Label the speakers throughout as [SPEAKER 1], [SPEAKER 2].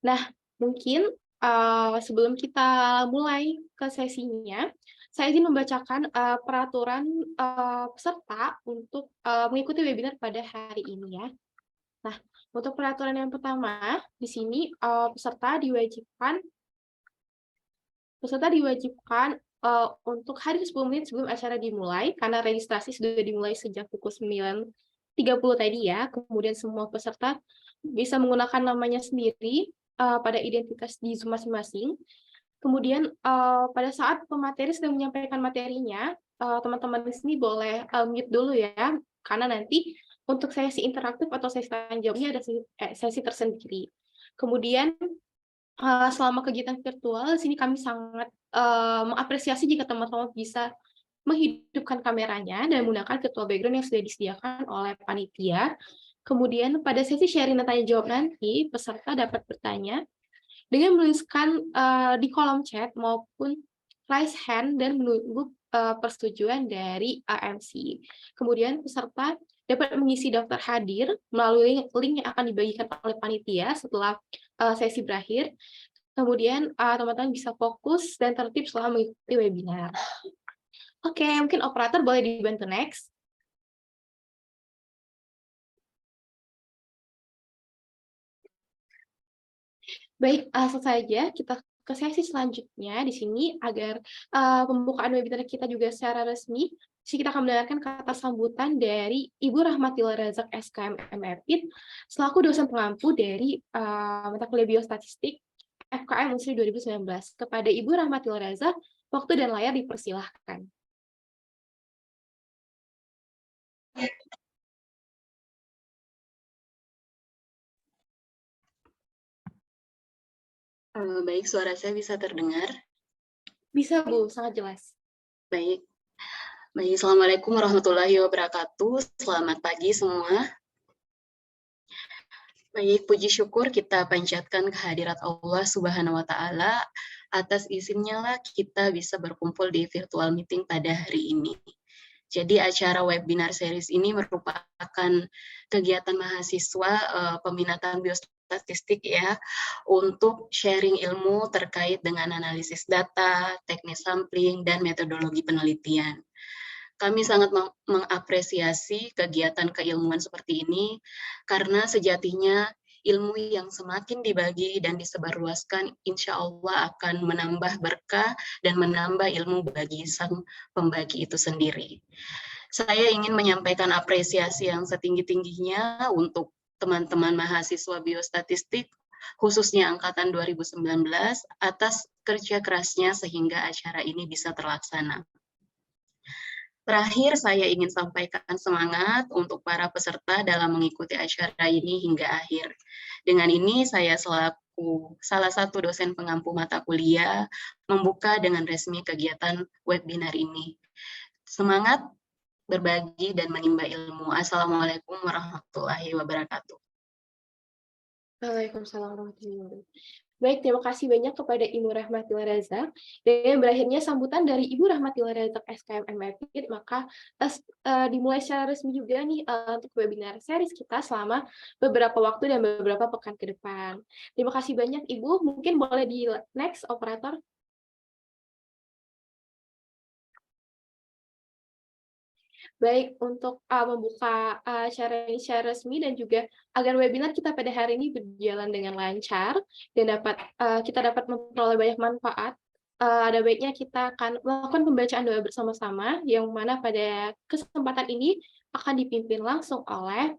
[SPEAKER 1] Nah, mungkin sebelum kita mulai ke sesinya, saya izin membacakan peraturan peserta untuk mengikuti webinar pada hari ini ya. Nah, untuk peraturan yang pertama, di sini peserta diwajibkan untuk hadir 10 menit sebelum acara dimulai, karena registrasi sudah dimulai sejak pukul 9.30 tadi ya. Kemudian semua peserta bisa menggunakan namanya sendiri pada identitas di Zoom masing-masing. Kemudian pada saat pemateri sedang menyampaikan materinya, teman-teman di sini boleh mute dulu ya, karena nanti untuk sesi interaktif atau sesi tanya jawabnya ada sesi tersendiri. Kemudian selama kegiatan virtual, di sini kami sangat mengapresiasi jika teman-teman bisa menghidupkan kameranya dan menggunakan virtual background yang sudah disediakan oleh panitia. Kemudian pada sesi sharing dan tanya jawab nanti, peserta dapat bertanya dengan menuliskan di kolom chat maupun raise hand dan menunggu persetujuan dari MC. Kemudian peserta dapat mengisi daftar hadir melalui link yang akan dibagikan oleh panitia setelah sesi berakhir. Kemudian teman-teman bisa fokus dan tertib selama mengikuti webinar. Oke, mungkin operator boleh dibantu next. Baik, langsung saja kita ke sesi selanjutnya di sini agar pembukaan webinar kita juga secara resmi. Jadi kita akan mendengarkan kata sambutan dari Ibu Rahmatillah Razak SKM MFIT selaku dosen pengampu dari mata kuliah Biostatistik FKM Unsri 2019. Kepada Ibu Rahmatillah Razak, waktu dan layar dipersilahkan.
[SPEAKER 2] Baik, suara saya bisa terdengar?
[SPEAKER 1] Bisa, Bu, sangat jelas.
[SPEAKER 2] Baik. Assalamualaikum warahmatullahi wabarakatuh. Selamat pagi semua. Baik, puji syukur kita panjatkan kehadirat Allah Subhanahu wa Ta'ala. Atas izinnya lah kita bisa berkumpul di virtual meeting pada hari ini. Jadi acara webinar series ini merupakan kegiatan mahasiswa peminatan biostatistik ya, untuk sharing ilmu terkait dengan analisis data, teknik sampling, dan metodologi penelitian. Kami sangat mengapresiasi kegiatan keilmuan seperti ini, karena sejatinya ilmu yang semakin dibagi dan disebarluaskan, insya Allah akan menambah berkah dan menambah ilmu bagi sang pembagi itu sendiri. Saya ingin menyampaikan apresiasi yang setinggi-tingginya untuk teman-teman mahasiswa biostatistik, khususnya angkatan 2019, atas kerja kerasnya sehingga acara ini bisa terlaksana. Terakhir, saya ingin sampaikan semangat untuk para peserta dalam mengikuti acara ini hingga akhir. Dengan ini, saya selaku salah satu dosen pengampu mata kuliah, membuka dengan resmi kegiatan webinar ini. Semangat berbagi dan menimba ilmu. Assalamualaikum warahmatullahi wabarakatuh.
[SPEAKER 1] Waalaikumsalam warahmatullahi wabarakatuh. Baik, terima kasih banyak kepada Ibu Rahmatillah Razak. Dan berakhirnya sambutan dari Ibu Rahmatillah Razak SKM MFIT, maka dimulai secara resmi juga nih untuk webinar series kita selama beberapa waktu dan beberapa pekan ke depan. Terima kasih banyak Ibu, mungkin boleh di next operator. Baik, untuk membuka acara ini secara resmi dan juga agar webinar kita pada hari ini berjalan dengan lancar dan kita dapat memperoleh banyak manfaat, ada baiknya kita akan melakukan pembacaan doa bersama-sama, yang mana pada kesempatan ini akan dipimpin langsung oleh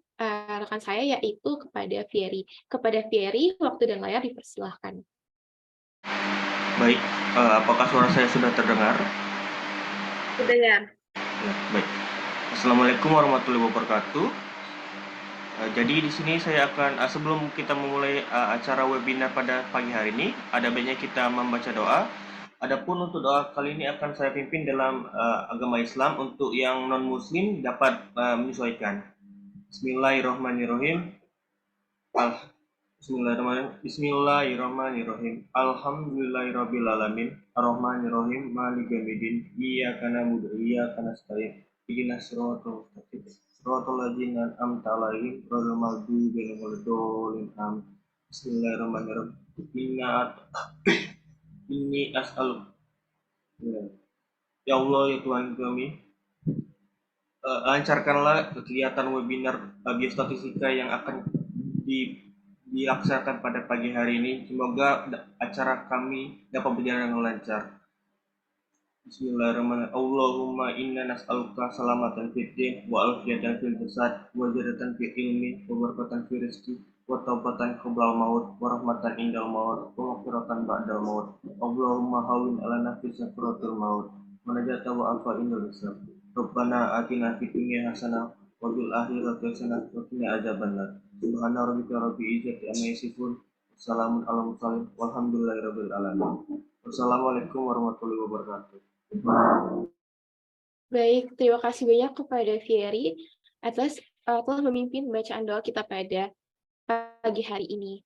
[SPEAKER 1] rekan saya, yaitu kepada Fieri. Kepada Fieri, waktu dan layar dipersilahkan.
[SPEAKER 3] Baik, apakah suara saya sudah terdengar?
[SPEAKER 1] Terdengar.
[SPEAKER 3] Ya, baik. Assalamualaikum warahmatullahi wabarakatuh. Jadi di sini saya akan sebelum kita memulai acara webinar pada pagi hari ini, ada baiknya kita membaca doa. Adapun untuk doa kali ini akan saya pimpin dalam agama Islam. Untuk yang non Muslim dapat menyesuaikan. Bismillahirrahmanirrahim. Bismillahirrahmanirrahim. Alhamdulillahirrabbilalamin. Ar-Rahmanirrahim. Maliki yaumiddin. Iyyaka na'budu wa iyyaka nasta'in. Ihdinas siratal mustaqim. Siratal ladzina an'amta 'alaihim ghairil maghdubi 'alaihim waladdallin. Amin. Bismillahirrahmanirrahim. Ini as'al. Ya Allah ya Tuhan kami, lancarkanlah kegiatan webinar biostatistika yang akan dilaksanakan pada pagi hari ini. Semoga acara kami dapat berjalan dengan lancar. Bismillahirrahmanirrahim. Allahumma inna nas'aluka salamatan fid din wa alfiyatan fil jasad wa ziyadatan fil ilmi wa barakatan fil rizqi wa taubatan qabla maut wa rahmatan indal maut wa maghfiratan ba'dal maut. Allahumma hawin ala nafsi sakratul maut wa najata wa afa indal hisab. Rabbana atina fid dunya hasanah wa fil akhirati hasanah wa qina adzabannar. Subhana rabbika rabbil izzati amma yasifun. Wassalamun ala mursalin walhamdulillahi rabbil alamin. Wassalamualaikum warahmatullahi wabarakatuh.
[SPEAKER 1] Baik, terima kasih banyak kepada Fieri atas telah memimpin bacaan doa kita pada pagi hari ini.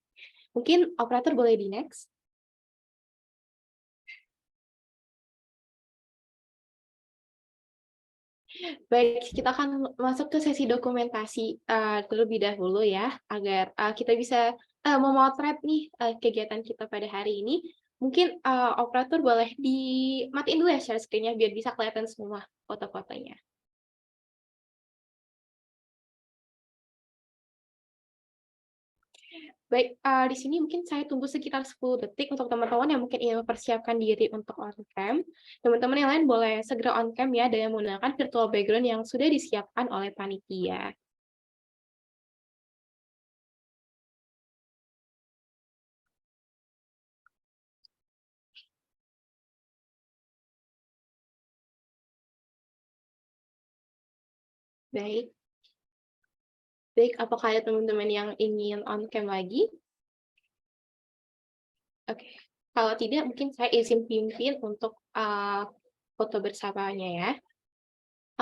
[SPEAKER 1] Mungkin operator boleh di next. Baik, kita akan masuk ke sesi dokumentasi terlebih dahulu ya, agar kita bisa memotret nih kegiatan kita pada hari ini. Mungkin operator boleh dimatiin dulu ya share screen-nya biar bisa kelihatan semua foto-fotonya. Baik, di sini mungkin saya tunggu sekitar 10 detik untuk teman-teman yang mungkin ingin mempersiapkan diri untuk on-cam. Teman-teman yang lain boleh segera on-cam ya dengan menggunakan virtual background yang sudah disiapkan oleh panitia. Baik. Baik, apakah ada teman-teman yang ingin on-cam lagi? Oke, kalau tidak mungkin saya izin pimpin untuk foto bersamanya ya.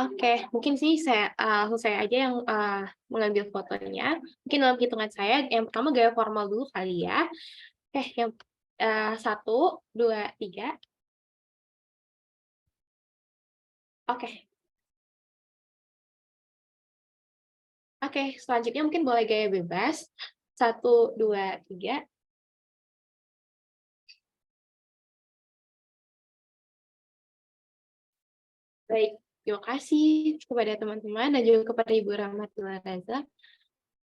[SPEAKER 1] Oke, mungkin sih saya aja yang mengambil fotonya. Mungkin dalam hitungan saya, yang pertama gaya formal dulu kali ya. Oke, yang 1, 2, 3. Oke. Oke, selanjutnya mungkin boleh gaya bebas. 1, 2, 3. Baik, terima kasih kepada teman-teman dan juga kepada Ibu Rahmatullah Raza.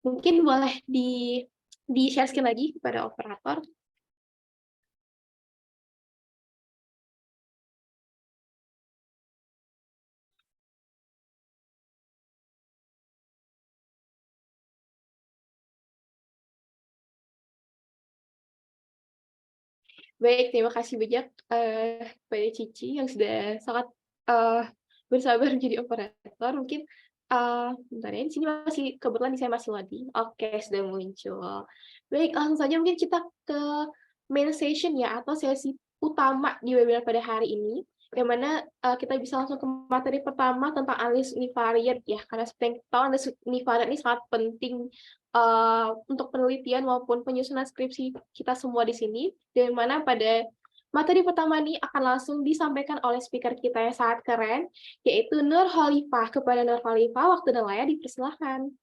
[SPEAKER 1] Mungkin boleh di-share screen lagi kepada operator. Baik, terima kasih banyak kepada Cici yang sudah sangat bersabar menjadi operator. Mungkin bentar ya, di sini masih kebetulan saya masih loading. Oke, sudah muncul. Baik, langsung saja mungkin kita ke main session ya, atau sesi utama di webinar pada hari ini, yang mana kita bisa langsung ke materi pertama tentang analisis univariate ya, karena seperti yang kita tahu analisis univariate ini sangat penting untuk penelitian maupun penyusunan skripsi kita semua di sini, di mana pada materi pertama ini akan langsung disampaikan oleh speaker kita yang sangat keren, yaitu Nur Khalifah. Kepada Nur Khalifah, waktu dan layar dipersilahkan.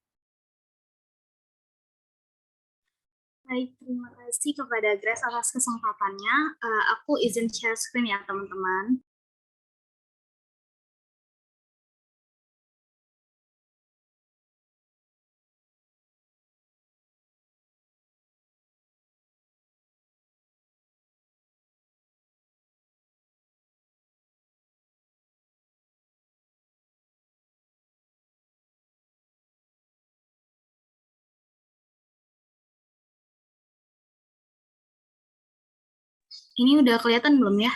[SPEAKER 4] Baik, terima kasih kepada Grace atas kesempatannya. Aku izin share screen ya, teman-teman. Ini udah kelihatan belum ya?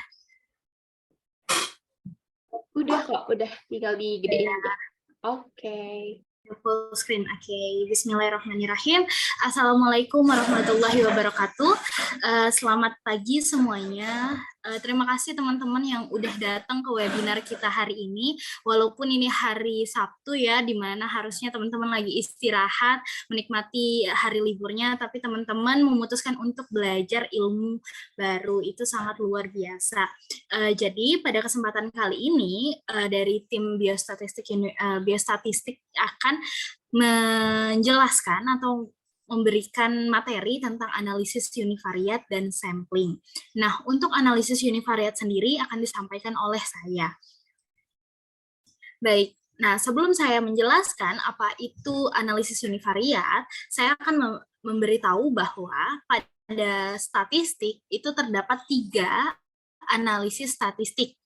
[SPEAKER 1] Udah kok, udah tinggal digedein aja. Oke.
[SPEAKER 4] Full screen, oke. Bismillahirrahmanirrahim. Assalamualaikum warahmatullahi wabarakatuh. Selamat pagi semuanya. Terima kasih teman-teman yang udah datang ke webinar kita hari ini. Walaupun ini hari Sabtu ya, di mana harusnya teman-teman lagi istirahat, menikmati hari liburnya, tapi teman-teman memutuskan untuk belajar ilmu baru. Itu sangat luar biasa. Jadi pada kesempatan kali ini dari tim biostatistik akan menjelaskan atau memberikan materi tentang analisis univariat dan sampling. Nah, untuk analisis univariat sendiri akan disampaikan oleh saya. Baik, nah sebelum saya menjelaskan apa itu analisis univariat, saya akan memberitahu bahwa pada statistik itu terdapat 3 analisis statistik.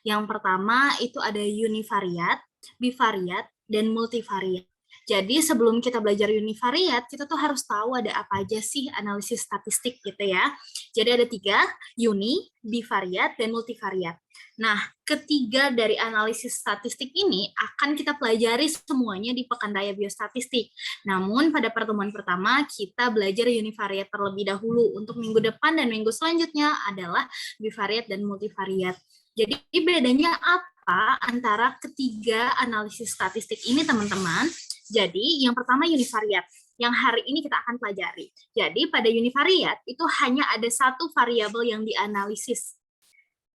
[SPEAKER 4] Yang pertama itu ada univariat, bivariat, dan multivariat. Jadi sebelum kita belajar univariat, kita tuh harus tahu ada apa aja sih analisis statistik gitu ya. Jadi ada 3, uni, bivariat, dan multivariat. Nah, ketiga dari analisis statistik ini akan kita pelajari semuanya di Pekan Raya Biostatistik. Namun pada pertemuan pertama kita belajar univariat terlebih dahulu. Untuk minggu depan dan minggu selanjutnya adalah bivariat dan multivariat. Jadi bedanya apa antara ketiga analisis statistik ini teman-teman? Jadi yang pertama univariat, yang hari ini kita akan pelajari. Jadi pada univariat itu hanya ada 1 variabel yang dianalisis.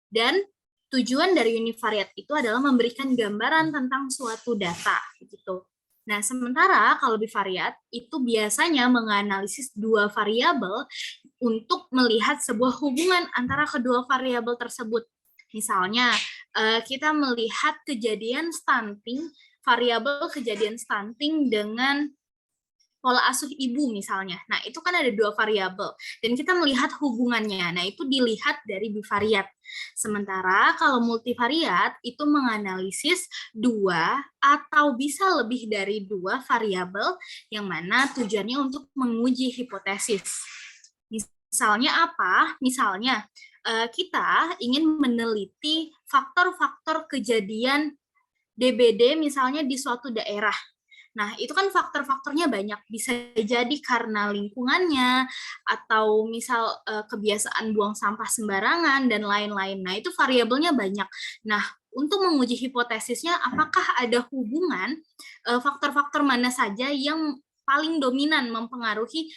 [SPEAKER 4] Dan tujuan dari univariat itu adalah memberikan gambaran tentang suatu data gitu. Nah, sementara kalau bivariat itu biasanya menganalisis 2 variabel untuk melihat sebuah hubungan antara kedua variabel tersebut. Misalnya, kita melihat kejadian stunting, variabel kejadian stunting dengan pola asuh ibu misalnya. Nah, itu kan ada 2 variabel dan kita melihat hubungannya. Nah, itu dilihat dari bivariat. Sementara kalau multivariat itu menganalisis 2 atau bisa lebih dari 2 variabel yang mana tujuannya untuk menguji hipotesis. Misalnya apa? Misalnya kita ingin meneliti faktor-faktor kejadian DBD misalnya di suatu daerah. Nah, itu kan faktor-faktornya banyak. Bisa jadi karena lingkungannya, atau misal kebiasaan buang sampah sembarangan, dan lain-lain. Nah, itu variabelnya banyak. Nah, untuk menguji hipotesisnya, apakah ada hubungan faktor-faktor mana saja yang paling dominan mempengaruhi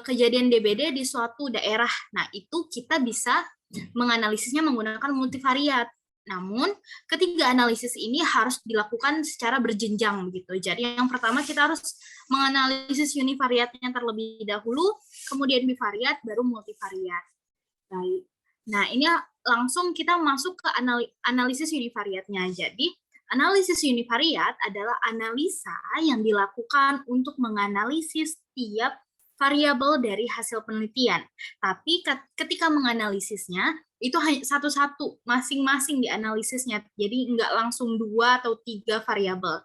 [SPEAKER 4] kejadian DBD di suatu daerah. Nah, itu kita bisa menganalisisnya menggunakan multivariat. Namun, ketiga analisis ini harus dilakukan secara berjenjang begitu. Jadi yang pertama kita harus menganalisis univariatnya terlebih dahulu, kemudian bivariat, baru multivariat. Baik. Nah, ini langsung kita masuk ke analisis univariatnya. Jadi, analisis univariat adalah analisa yang dilakukan untuk menganalisis tiap variabel dari hasil penelitian. Tapi ketika menganalisisnya, itu hanya satu-satu, masing-masing dianalisisnya. Jadi nggak langsung 2 atau 3 variabel.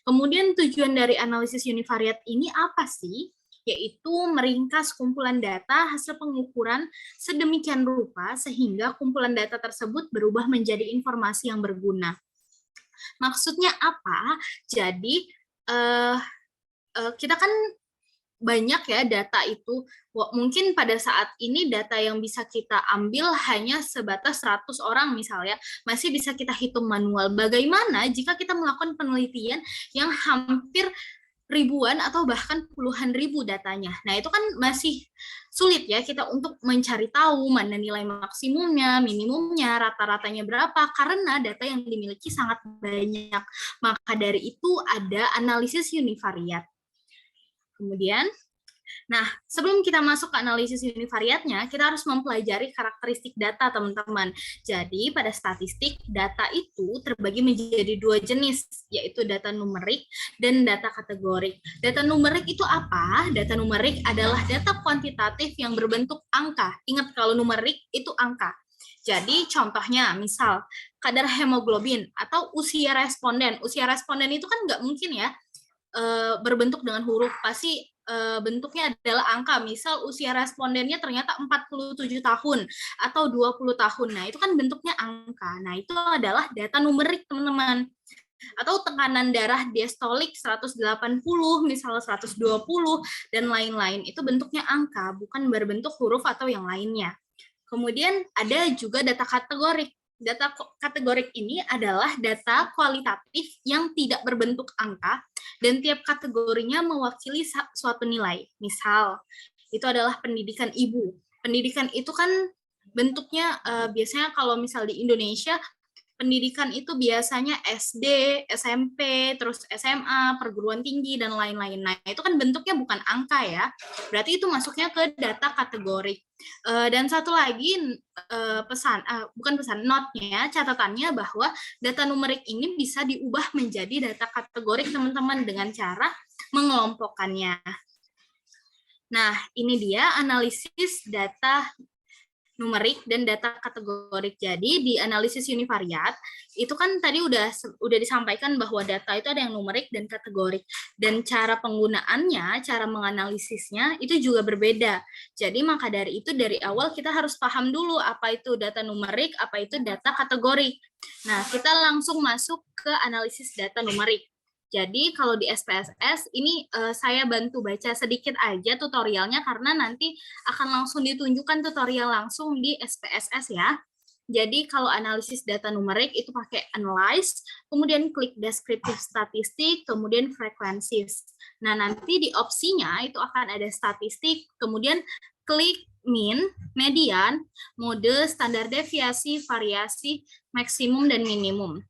[SPEAKER 4] Kemudian tujuan dari analisis univariat ini apa sih? Yaitu meringkas kumpulan data hasil pengukuran sedemikian rupa sehingga kumpulan data tersebut berubah menjadi informasi yang berguna. Maksudnya apa? Jadi kita kan banyak ya data itu. Mungkin pada saat ini data yang bisa kita ambil hanya sebatas 100 orang misalnya, masih bisa kita hitung manual. Bagaimana jika kita melakukan penelitian yang hampir ribuan atau bahkan puluhan ribu datanya. Nah, itu kan masih sulit ya kita untuk mencari tahu mana nilai maksimumnya, minimumnya, rata-ratanya berapa, karena data yang dimiliki sangat banyak. Maka dari itu ada analisis univariat. Kemudian, nah sebelum kita masuk ke analisis univariatnya, kita harus mempelajari karakteristik data, teman-teman. Jadi pada statistik, data itu terbagi menjadi 2 jenis, yaitu data numerik dan data kategorik. Data numerik itu apa? Data numerik adalah data kuantitatif yang berbentuk angka. Ingat kalau numerik itu angka. Jadi contohnya, misal kadar hemoglobin atau usia responden. Usia responden itu kan nggak mungkin ya berbentuk dengan huruf, pasti bentuknya adalah angka. Misal usia respondennya ternyata 47 tahun atau 20 tahun. Nah, itu kan bentuknya angka. Nah, itu adalah data numerik, teman-teman. Atau tekanan darah diastolik 180, misal 120, dan lain-lain. Itu bentuknya angka, bukan berbentuk huruf atau yang lainnya. Kemudian ada juga data kategorik. Data kategorik ini adalah data kualitatif yang tidak berbentuk angka dan tiap kategorinya mewakili suatu nilai. Misal, itu adalah pendidikan ibu. Pendidikan itu kan bentuknya biasanya kalau misal di Indonesia pendidikan itu biasanya SD, SMP, terus SMA, perguruan tinggi, dan lain-lain. Nah, itu kan bentuknya bukan angka ya, berarti itu masuknya ke data kategorik. Dan satu lagi bukan pesan, note-nya, catatannya bahwa data numerik ini bisa diubah menjadi data kategorik teman-teman dengan cara mengelompokkannya. Nah, ini dia analisis data numerik dan data kategorik. Jadi di analisis univariat itu kan tadi udah disampaikan bahwa data itu ada yang numerik dan kategorik, dan cara penggunaannya, cara menganalisisnya itu juga berbeda. Jadi maka dari itu dari awal kita harus paham dulu apa itu data numerik, apa itu data kategorik. Nah, kita langsung masuk ke analisis data numerik. Jadi kalau di SPSS ini saya bantu baca sedikit aja tutorialnya karena nanti akan langsung ditunjukkan tutorial langsung di SPSS ya. Jadi kalau analisis data numerik itu pakai analyze, kemudian klik descriptive statistik, kemudian frequencies. Nah, nanti di opsinya itu akan ada statistik, kemudian klik mean, median, mode, standar deviasi, variasi, maksimum, dan minimum.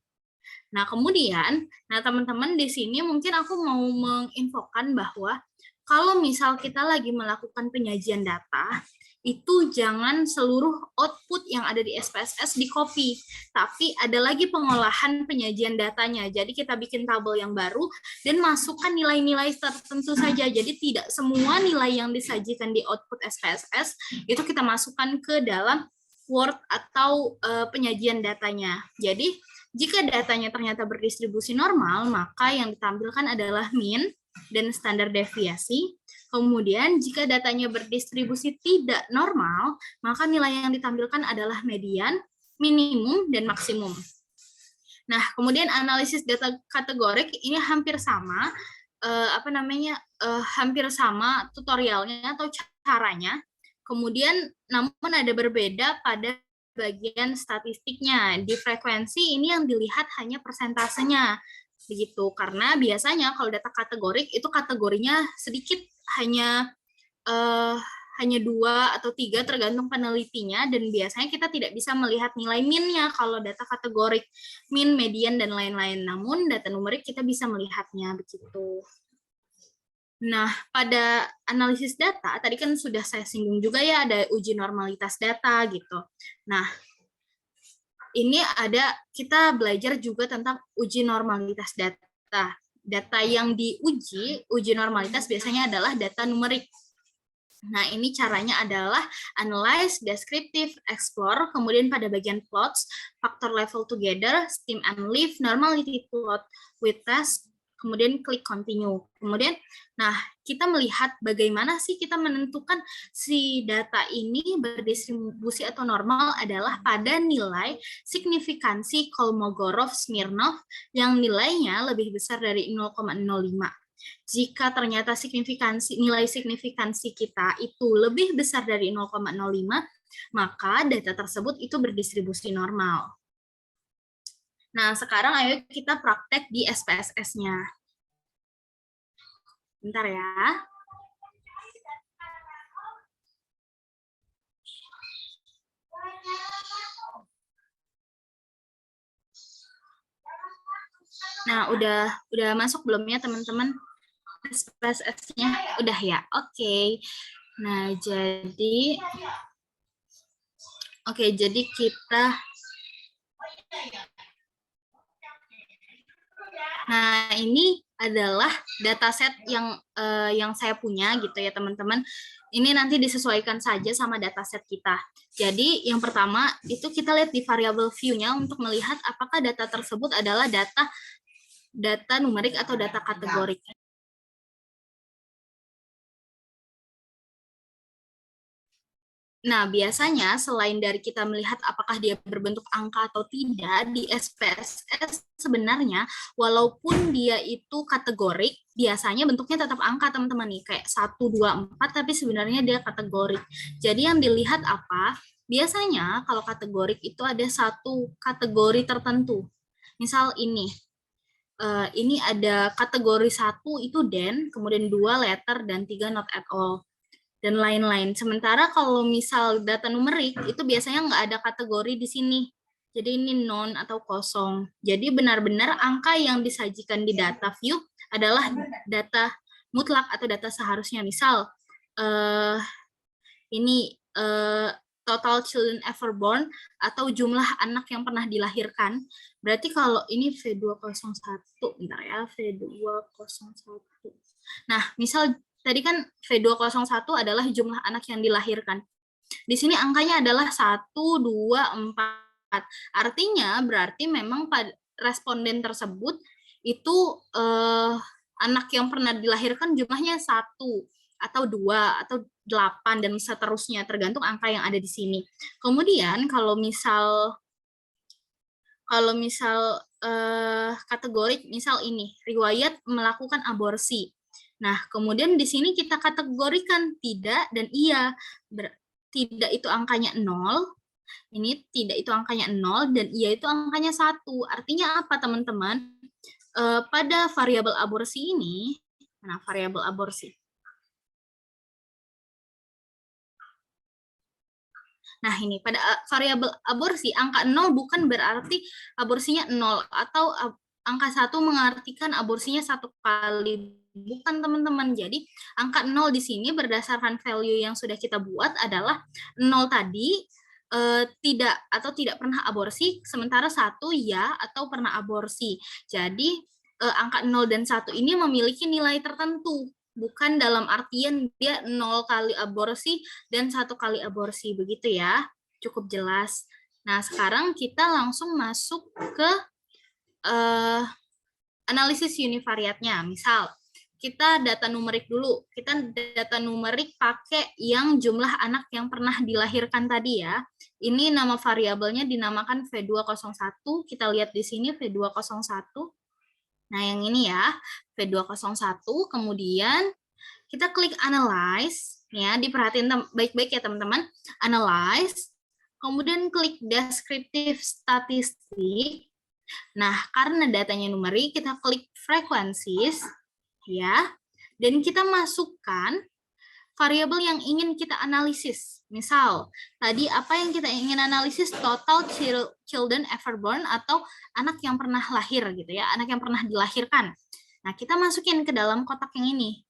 [SPEAKER 4] Nah, kemudian, teman-teman di sini mungkin aku mau menginfokan bahwa kalau misal kita lagi melakukan penyajian data, itu jangan seluruh output yang ada di SPSS di-copy, tapi ada lagi pengolahan penyajian datanya. Jadi kita bikin tabel yang baru dan masukkan nilai-nilai tertentu saja. Jadi tidak semua nilai yang disajikan di output SPSS itu kita masukkan ke dalam Word atau penyajian datanya. Jadi jika datanya ternyata berdistribusi normal, maka yang ditampilkan adalah mean dan standar deviasi. Kemudian jika datanya berdistribusi tidak normal, maka nilai yang ditampilkan adalah median, minimum, dan maksimum. Nah, kemudian analisis data kategorik ini hampir sama, hampir sama tutorialnya atau caranya. Kemudian namun ada berbeda pada bagian statistiknya. Di frekuensi ini yang dilihat hanya persentasenya, begitu. Karena biasanya kalau data kategorik itu kategorinya sedikit, hanya 2 atau 3 tergantung penelitinya, dan biasanya kita tidak bisa melihat nilai min-nya kalau data kategorik, min, median, dan lain-lain. Namun data numerik kita bisa melihatnya, begitu. Nah, pada analisis data, tadi kan sudah saya singgung juga ya, ada uji normalitas data gitu. Nah, ini kita belajar juga tentang uji normalitas data. Data yang uji normalitas biasanya adalah data numerik. Nah, ini caranya adalah analyze, descriptive, explore, kemudian pada bagian plots, factor level together, stem and leaf, normality plot with test, kemudian klik continue. Kemudian, kita melihat bagaimana sih kita menentukan si data ini berdistribusi atau normal adalah pada nilai signifikansi Kolmogorov-Smirnov yang nilainya lebih besar dari 0,05. Jika ternyata nilai signifikansi kita itu lebih besar dari 0,05, maka data tersebut itu berdistribusi normal. Nah, sekarang ayo kita praktek di SPSS-nya. Bentar ya. Nah, udah masuk belum ya teman-teman? SPSS-nya udah ya? Oke. Nah, jadi kita Nah, ini adalah dataset yang saya punya gitu ya, teman-teman. Ini nanti disesuaikan saja sama dataset kita. Jadi, yang pertama itu kita lihat di variable view-nya untuk melihat apakah data tersebut adalah data numerik atau data kategorik. Nah, biasanya selain dari kita melihat apakah dia berbentuk angka atau tidak, di SPSS sebenarnya walaupun dia itu kategorik, biasanya bentuknya tetap angka, teman-teman nih, kayak 1, 2, 4, tapi sebenarnya dia kategorik. Jadi yang dilihat apa? Biasanya kalau kategorik itu ada satu kategori tertentu. Misal ini ada kategori 1 itu then, kemudian 2 letter, dan 3 not at all, dan lain-lain. Sementara kalau misal data numerik, itu biasanya nggak ada kategori di sini. Jadi ini non atau kosong. Jadi benar-benar angka yang disajikan di data view adalah data mutlak atau data seharusnya. Misal ini total children ever born atau jumlah anak yang pernah dilahirkan. Berarti kalau ini V201, bentar ya, V201. Nah, misal tadi kan V201 adalah jumlah anak yang dilahirkan. Di sini angkanya adalah 1, 2, 4. Artinya berarti memang pada responden tersebut itu anak yang pernah dilahirkan jumlahnya 1 atau 2 atau 8 dan seterusnya tergantung angka yang ada di sini. Kemudian kalau misal kategori misal ini riwayat melakukan aborsi. Nah, kemudian di sini kita kategorikan tidak dan iya. Tidak itu angkanya 0, ini tidak itu angkanya 0, dan iya itu angkanya 1. Artinya apa, teman-teman? Pada variabel aborsi ini, nah variabel aborsi. Nah, ini pada variabel aborsi, angka 0 bukan berarti aborsinya 0, atau angka 1 mengartikan aborsinya 1 kali. Bukan, teman-teman. Jadi, angka 0 di sini berdasarkan value yang sudah kita buat adalah 0 tadi tidak pernah aborsi, sementara 1 ya atau pernah aborsi. Jadi, angka 0 dan 1 ini memiliki nilai tertentu. Bukan dalam artian dia 0 kali aborsi dan 1 kali aborsi, begitu ya. Cukup jelas. Nah, sekarang kita langsung masuk ke analisis univariatnya. Misal, kita data numerik dulu. Kita data numerik pakai yang jumlah anak yang pernah dilahirkan tadi ya. Ini nama variabelnya dinamakan V201. Kita lihat di sini V201. Nah, yang ini ya, V201. Kemudian kita klik analyze, ya, diperhatiin baik-baik ya teman-teman. Analyze, kemudian klik descriptive statistik. Nah, karena datanya numerik, kita klik frequencies, ya, dan kita masukkan variabel yang ingin kita analisis. Misal, tadi apa yang kita ingin analisis? Total children ever born atau anak yang pernah lahir gitu ya, anak yang pernah dilahirkan. Nah, kita masukin ke dalam kotak yang ini.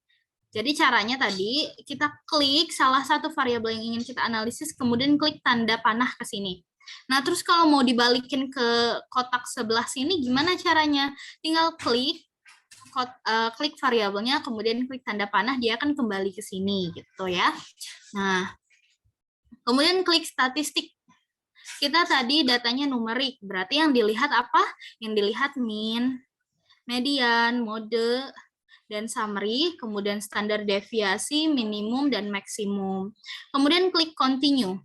[SPEAKER 4] Jadi caranya tadi kita klik salah satu variabel yang ingin kita analisis, kemudian klik tanda panah ke sini. Nah, terus kalau mau dibalikin ke kotak sebelah sini, gimana caranya? Tinggal klik variabelnya, kemudian klik tanda panah, dia akan kembali ke sini gitu ya. Nah, kemudian klik statistik. Kita tadi datanya numerik, berarti yang dilihat apa? Yang dilihat mean, median, mode, dan summary, kemudian standar deviasi, minimum, dan maksimum. Kemudian klik continue.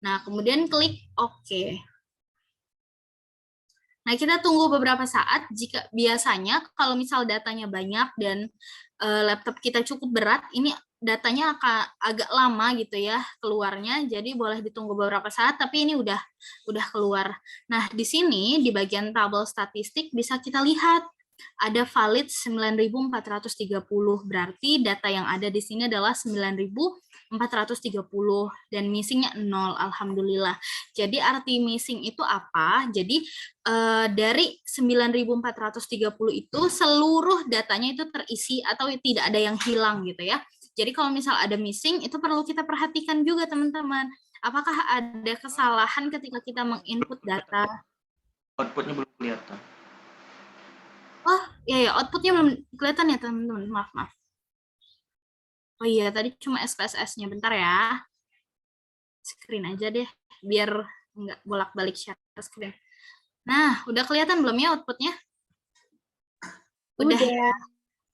[SPEAKER 4] Nah, kemudian klik OK. Nah, kita tunggu beberapa saat. Jika biasanya kalau misal datanya banyak dan laptop kita cukup berat, ini datanya agak lama gitu ya keluarnya. Jadi boleh ditunggu beberapa saat, tapi ini udah keluar. Nah, di sini di bagian tabel statistik bisa kita lihat ada valid 9.430. Berarti data yang ada di sini adalah 9.430 dan missingnya 0, alhamdulillah. Jadi arti missing itu apa? Jadi dari 9.430 itu seluruh datanya itu terisi atau tidak ada yang hilang gitu ya. Jadi kalau misal ada missing itu perlu kita perhatikan juga teman-teman. Apakah ada kesalahan ketika kita menginput data?
[SPEAKER 3] Outputnya belum kelihatan.
[SPEAKER 4] Oh, ya, outputnya belum kelihatan ya, teman-teman. Maaf. Oh iya, tadi cuma SPSS-nya. Bentar ya. Screen aja deh, biar nggak bolak-balik share screen. Nah, udah kelihatan belum ya outputnya? Udah ya?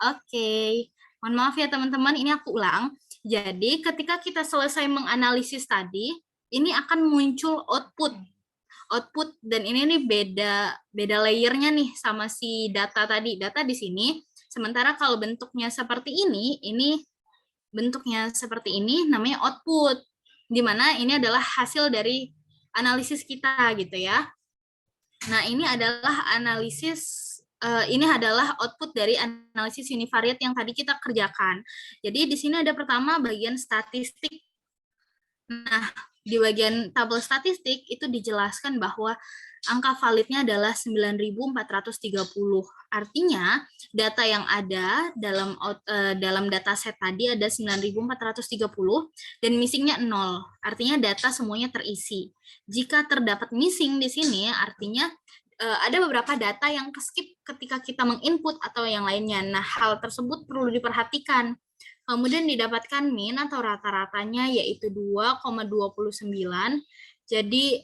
[SPEAKER 4] Oke. Mohon maaf ya, teman-teman. Ini aku ulang. Jadi, ketika kita selesai menganalisis tadi, ini akan muncul output, dan ini nih beda layernya nih sama si data tadi. Data di sini, sementara kalau bentuknya seperti ini bentuknya seperti ini namanya output, di mana ini adalah hasil dari analisis kita gitu ya. Nah, ini adalah ini adalah output dari analisis univariate yang tadi kita kerjakan. Jadi di sini ada pertama bagian statistik. Nah, di bagian tabel statistik itu dijelaskan bahwa angka validnya adalah 9.430. Artinya data yang ada dalam dataset tadi ada 9.430 dan missingnya 0. Artinya data semuanya terisi. Jika terdapat missing di sini artinya ada beberapa data yang keskip ketika kita menginput atau yang lainnya. Nah, hal tersebut perlu diperhatikan. Kemudian didapatkan min atau rata-ratanya yaitu 2,29. Jadi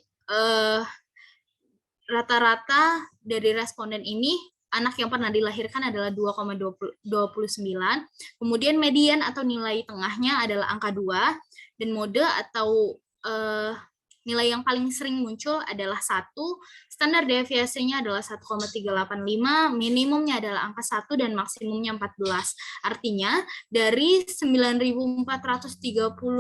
[SPEAKER 4] rata-rata dari responden ini anak yang pernah dilahirkan adalah 2,29. Kemudian median atau nilai tengahnya adalah angka 2 dan mode atau nilai yang paling sering muncul adalah 1, standar deviasinya adalah 1,385, minimumnya adalah angka 1 dan maksimumnya 14. Artinya dari 9.430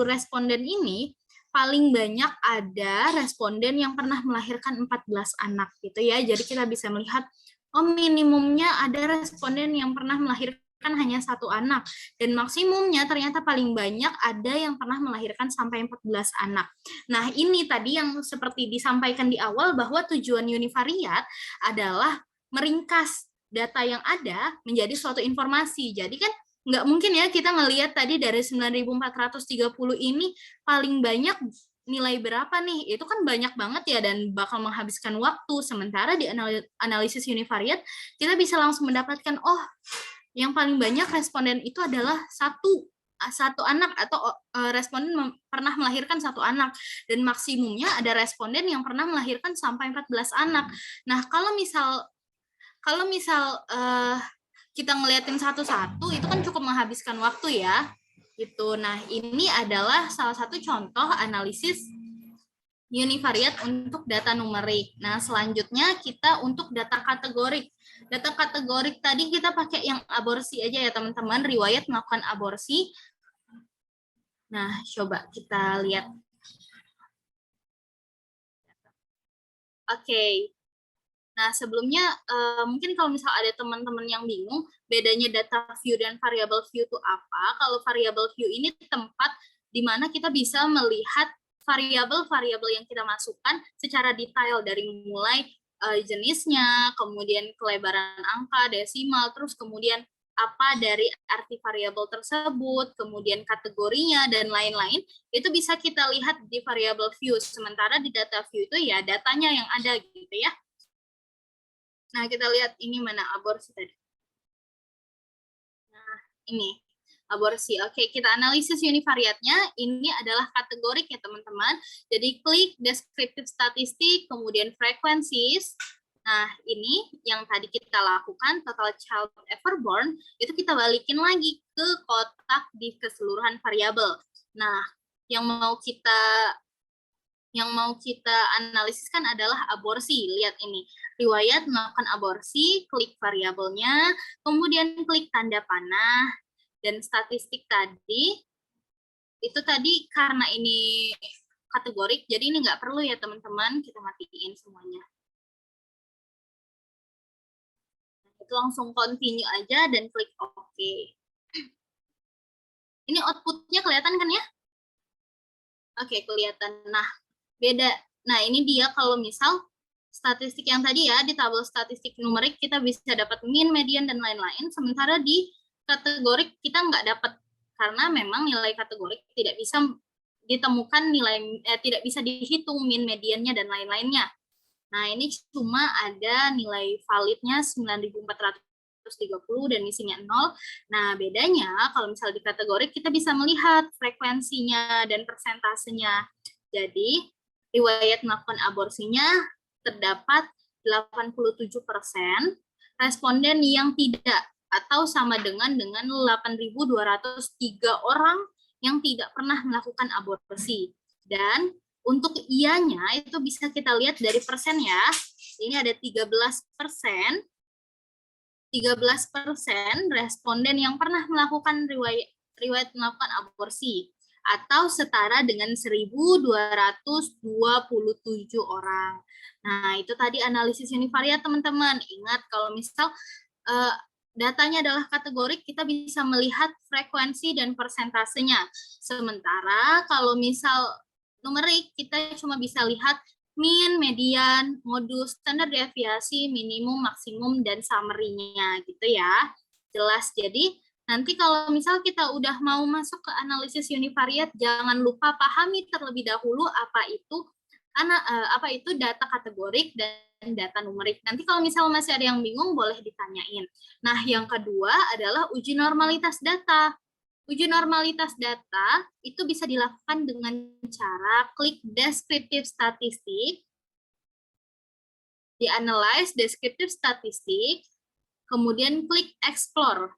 [SPEAKER 4] responden ini paling banyak ada responden yang pernah melahirkan 14 anak gitu ya. Jadi kita bisa melihat minimumnya ada responden yang pernah melahirkan hanya 1 anak dan maksimumnya ternyata paling banyak ada yang pernah melahirkan sampai 14 anak. Nah, ini tadi yang seperti disampaikan di awal bahwa tujuan univariat adalah meringkas data yang ada menjadi suatu informasi. Jadi kan nggak mungkin ya kita ngelihat tadi dari 9.430 ini paling banyak nilai berapa nih, itu kan banyak banget ya dan bakal menghabiskan waktu. Sementara di analisis univariat kita bisa langsung mendapatkan yang paling banyak responden itu adalah satu anak atau responden pernah melahirkan 1 anak dan maksimumnya ada responden yang pernah melahirkan sampai 14 anak. Nah, kalau misal kita ngeliatin satu-satu itu kan cukup menghabiskan waktu ya. Gitu. Nah, ini adalah salah satu contoh analisis univariat untuk data numerik. Nah, selanjutnya kita untuk data kategorik. Data kategorik tadi kita pakai yang aborsi aja ya, teman-teman, riwayat melakukan aborsi. Nah, coba kita lihat. Oke. Nah, sebelumnya mungkin kalau misal ada teman-teman yang bingung, bedanya data view dan variable view itu apa? Kalau variable view ini tempat di mana kita bisa melihat variabel-variabel yang kita masukkan secara detail dari mulai jenisnya, kemudian kelebaran angka, desimal, terus kemudian apa dari arti variabel tersebut, kemudian kategorinya, dan lain-lain, itu bisa kita lihat di variable view. Sementara di data view itu ya datanya yang ada gitu ya. Nah, kita lihat ini mana aborsi tadi. Nah, ini aborsi. Oke, kita analisis univariatnya. Ini adalah kategorik ya, teman-teman. Jadi klik descriptive statistik, kemudian frequencies. Nah, ini yang tadi kita lakukan, total child ever born, itu kita balikin lagi ke kotak di keseluruhan variabel. Nah, yang mau kita analisiskan adalah aborsi. Lihat ini, riwayat melakukan aborsi, klik variabelnya, kemudian klik tanda panah, dan statistik tadi, itu tadi karena ini kategorik, jadi ini nggak perlu ya teman-teman, kita matiin semuanya. Itu langsung continue aja dan klik OK. Ini outputnya kelihatan kan ya? Oke, kelihatan. Nah, beda. Nah, ini dia kalau misal statistik yang tadi ya, di tabel statistik numerik kita bisa dapat min, median, dan lain-lain. Sementara di kategorik kita nggak dapat, karena memang nilai kategorik tidak bisa ditemukan tidak bisa dihitung min, mediannya, dan lain-lainnya. Nah, ini cuma ada nilai validnya 9.430 dan missingnya 0. Nah, bedanya kalau misal di kategorik kita bisa melihat frekuensinya dan persentasenya. Jadi, riwayat melakukan aborsinya terdapat 87%, responden yang tidak atau sama dengan 8.203 orang yang tidak pernah melakukan aborsi. Dan untuk ianya itu bisa kita lihat dari persen ya. Ini ada 13%. 13% responden yang pernah melakukan riwayat melakukan aborsi atau setara dengan 1.227 orang. Nah, itu tadi analisis univariat, teman-teman. Ingat, kalau misal datanya adalah kategorik, kita bisa melihat frekuensi dan persentasenya. Sementara kalau misal numerik, kita cuma bisa lihat mean, median, modus, standar deviasi, minimum, maksimum, dan summary-nya gitu ya. Jelas. Jadi nanti kalau misal kita udah mau masuk ke analisis univariate, jangan lupa pahami terlebih dahulu apa itu data kategorik dan data numerik. Nanti kalau misal masih ada yang bingung, boleh ditanyain. Nah, yang kedua adalah uji normalitas data. Uji normalitas data itu bisa dilakukan dengan cara klik descriptive statistik, di-analyze descriptive statistik, kemudian klik explore.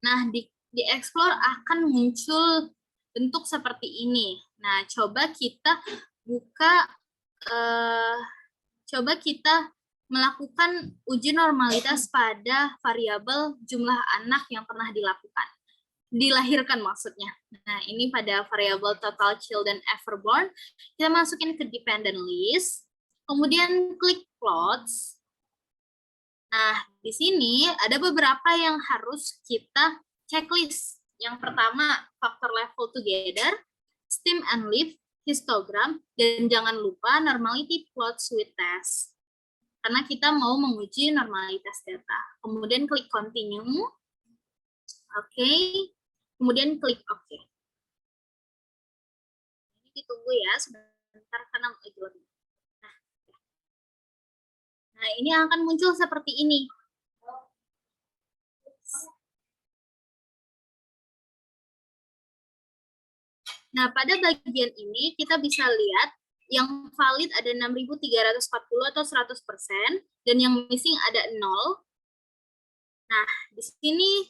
[SPEAKER 4] Nah, di explore akan muncul bentuk seperti ini. Nah, coba kita buka, coba kita melakukan uji normalitas pada variabel jumlah anak yang pernah dilahirkan maksudnya. Nah, ini pada variabel total children ever born, kita masukin ke dependent list, kemudian klik plots. Nah, di sini ada beberapa yang harus kita checklist. Yang pertama, factor level together, stem and leaf, histogram, dan jangan lupa normality plots with test. Karena kita mau menguji normalitas data. Kemudian klik continue. Oke. Kemudian klik OK. Ini ditunggu ya sebentar karena lagi loading. Nah, ini akan muncul seperti ini. Nah, pada bagian ini kita bisa lihat yang valid ada 6.340 atau 100%, dan yang missing ada 0. Nah, di sini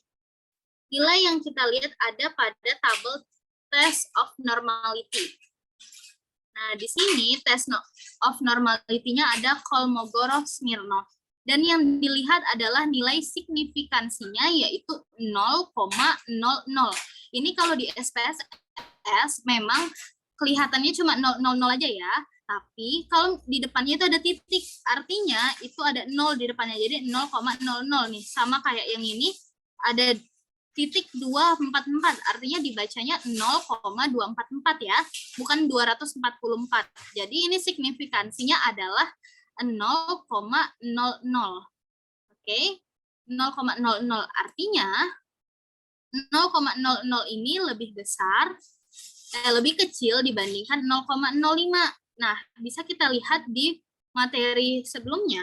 [SPEAKER 4] nilai yang kita lihat ada pada tabel test of normality. Nah, di sini test of normality-nya ada Kolmogorov-Smirnov. Dan yang dilihat adalah nilai signifikansinya yaitu 0,00. Ini kalau di SPSS memang kelihatannya cuma 000 aja ya. Tapi kalau di depannya itu ada titik, artinya itu ada 0 di depannya. Jadi 0,00 nih. Sama kayak yang ini ada titik 244, artinya dibacanya 0,244 ya, bukan 244. Jadi ini signifikansinya adalah 0,00. Oke, 0,00 artinya 0,00 ini lebih besar, lebih kecil dibandingkan 0,05. Nah, bisa kita lihat di materi sebelumnya.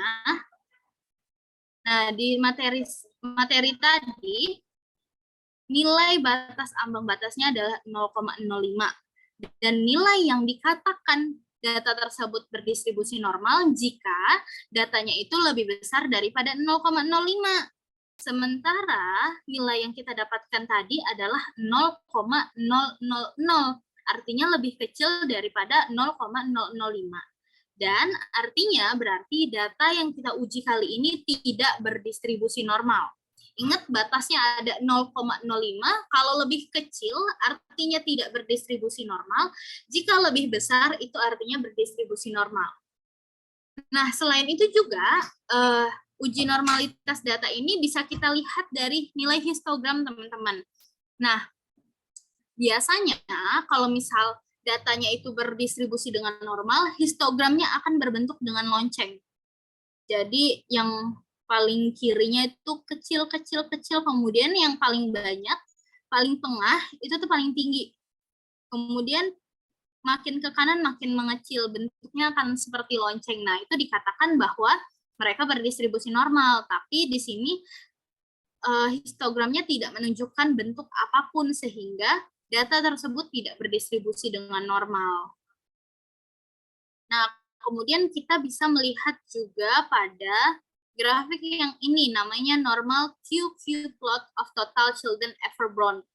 [SPEAKER 4] Nah, di materi tadi nilai batas ambang batasnya adalah 0,05. Dan nilai yang dikatakan data tersebut berdistribusi normal jika datanya itu lebih besar daripada 0,05. Sementara nilai yang kita dapatkan tadi adalah 0,000. Artinya lebih kecil daripada 0,005. Dan artinya berarti data yang kita uji kali ini tidak berdistribusi normal. Ingat batasnya ada 0,05, kalau lebih kecil artinya tidak berdistribusi normal, jika lebih besar itu artinya berdistribusi normal. Nah, selain itu juga uji normalitas data ini bisa kita lihat dari nilai histogram, teman-teman. Nah, biasanya kalau misal datanya itu berdistribusi dengan normal, histogramnya akan berbentuk dengan lonceng. Jadi yang paling kirinya itu kecil, kemudian yang paling banyak, paling tengah, itu tuh paling tinggi. Kemudian makin ke kanan makin mengecil, bentuknya akan seperti lonceng. Nah, itu dikatakan bahwa mereka berdistribusi normal, tapi di sini histogramnya tidak menunjukkan bentuk apapun, sehingga data tersebut tidak berdistribusi dengan normal. Nah, kemudian kita bisa melihat juga pada grafik yang ini namanya normal QQ plot of total children ever born.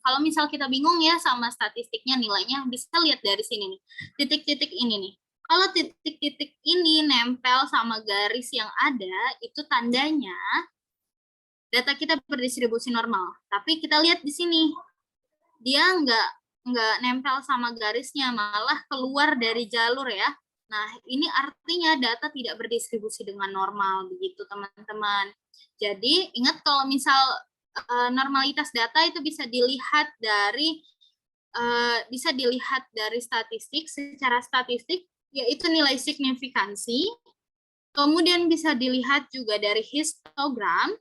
[SPEAKER 4] Kalau misal kita bingung ya sama statistiknya nilainya, bisa lihat dari sini nih. Titik-titik ini nih. Kalau titik-titik ini nempel sama garis yang ada, itu tandanya data kita berdistribusi normal. Tapi kita lihat di sini, dia nggak nempel sama garisnya, malah keluar dari jalur ya. Nah, ini artinya data tidak berdistribusi dengan normal, begitu teman-teman. Jadi, ingat kalau misal normalitas data itu bisa dilihat dari bisa dilihat dari statistik, secara statistik yaitu nilai signifikansi, kemudian bisa dilihat juga dari histogram,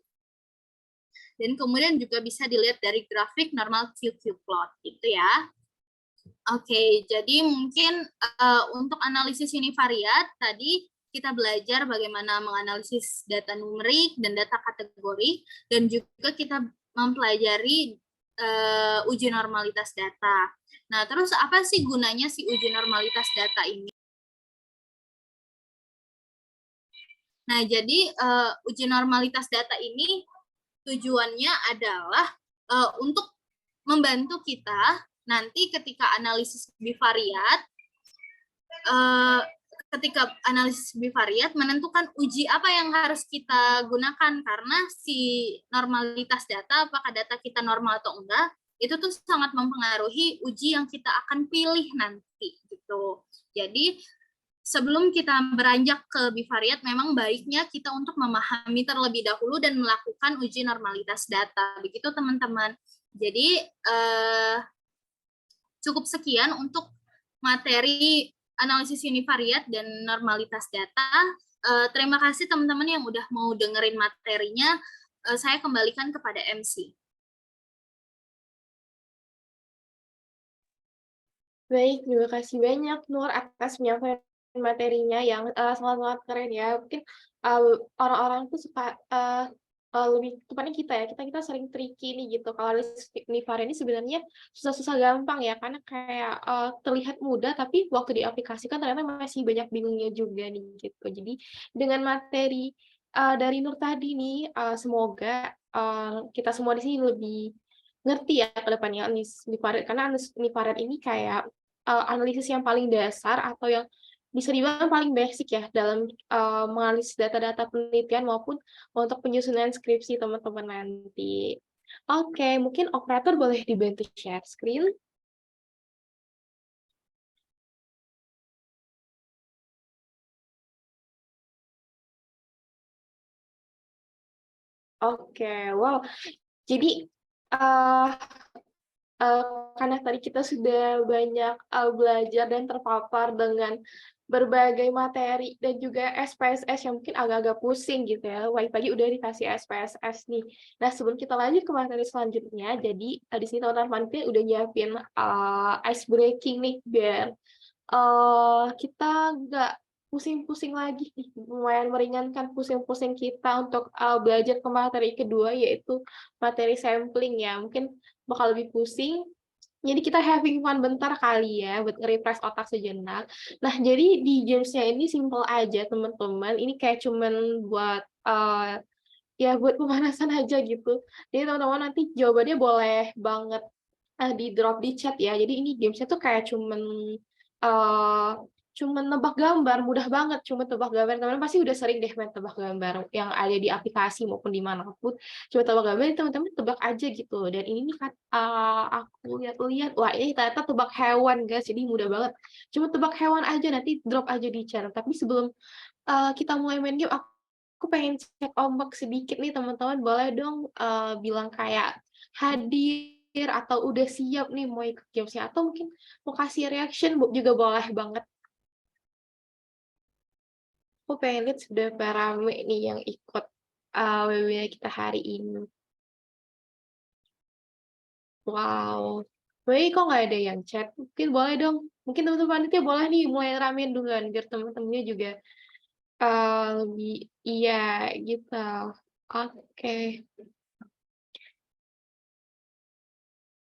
[SPEAKER 4] dan kemudian juga bisa dilihat dari grafik normal QQ plot gitu ya. Oke, jadi mungkin untuk analisis univariat tadi kita belajar bagaimana menganalisis data numerik dan data kategori, dan juga kita mempelajari uji normalitas data. Nah, terus apa sih gunanya si uji normalitas data ini? Nah, jadi uji normalitas data ini tujuannya adalah untuk membantu kita nanti ketika analisis bivariat, menentukan uji apa yang harus kita gunakan, karena si normalitas data, apakah data kita normal atau enggak, itu tuh sangat mempengaruhi uji yang kita akan pilih nanti gitu. Jadi sebelum kita beranjak ke bivariat, memang baiknya kita untuk memahami terlebih dahulu dan melakukan uji normalitas data. Begitu teman-teman. Jadi cukup sekian untuk materi analisis univariat dan normalitas data. Terima kasih teman-teman yang udah mau dengerin materinya. Saya kembalikan kepada MC.
[SPEAKER 1] Baik, terima kasih banyak Nur atas penyampaian materinya yang sangat-sangat keren ya. Mungkin orang-orang tuh suka lebih tepatnya kita sering tricky nih gitu. Kalau univariat ini sebenarnya susah-susah gampang ya, karena kayak terlihat mudah tapi waktu diaplikasikan ternyata masih banyak bingungnya juga nih gitu. Jadi dengan materi dari Nur tadi nih, semoga kita semua di sini lebih ngerti ya ke depannya univariat, karena univariat ini kayak analisis yang paling dasar atau yang bisa dibilang paling basic ya dalam menganalisis data-data penelitian maupun untuk penyusunan skripsi teman-teman nanti. Oke, mungkin operator boleh dibantu share screen. Oke, wow. Jadi karena tadi kita sudah banyak belajar dan terpapar dengan berbagai materi dan juga SPSS yang mungkin agak-agak pusing gitu ya. Pagi udah dikasih SPSS nih. Nah, sebelum kita lanjut ke materi selanjutnya, jadi di sini teman-teman udah nyiapin ice breaking nih biar kita nggak pusing-pusing lagi nih, lumayan meringankan pusing-pusing kita untuk belajar ke materi kedua, yaitu materi sampling ya. Mungkin bakal lebih pusing, jadi kita having fun bentar kali ya, buat nge-refresh otak sejenak. Nah, jadi di games-nya ini simple aja teman-teman, ini kayak cuman buat ya buat pemanasan aja gitu. Jadi teman-teman nanti jawabannya boleh banget di-drop di chat ya. Jadi ini games-nya tuh kayak eee, cuman nebak gambar, mudah banget, cuma tebak gambar. Teman-teman pasti udah sering deh main tebak gambar yang ada di aplikasi maupun di mana pun. Cuma tebak gambar, teman-teman tebak aja gitu. Dan ini nih kan, aku lihat-lihat, wah ini ternyata tebak hewan guys, jadi mudah banget. Cuma tebak hewan aja, nanti drop aja di chat. Tapi sebelum kita mulai main game, aku pengen cek ombak sedikit nih teman-teman. Boleh dong bilang kayak hadir atau udah siap nih mau ikut games-nya, atau mungkin mau kasih reaction juga boleh banget. Aku pengen lihat seberapa rame nih yang ikut webinar kita hari ini. Wow, baik kok nggak ada yang chat. Mungkin boleh dong, mungkin teman-teman panitia boleh nih mulai ramein duluan biar teman-temannya juga lebih iya gitu. Oke.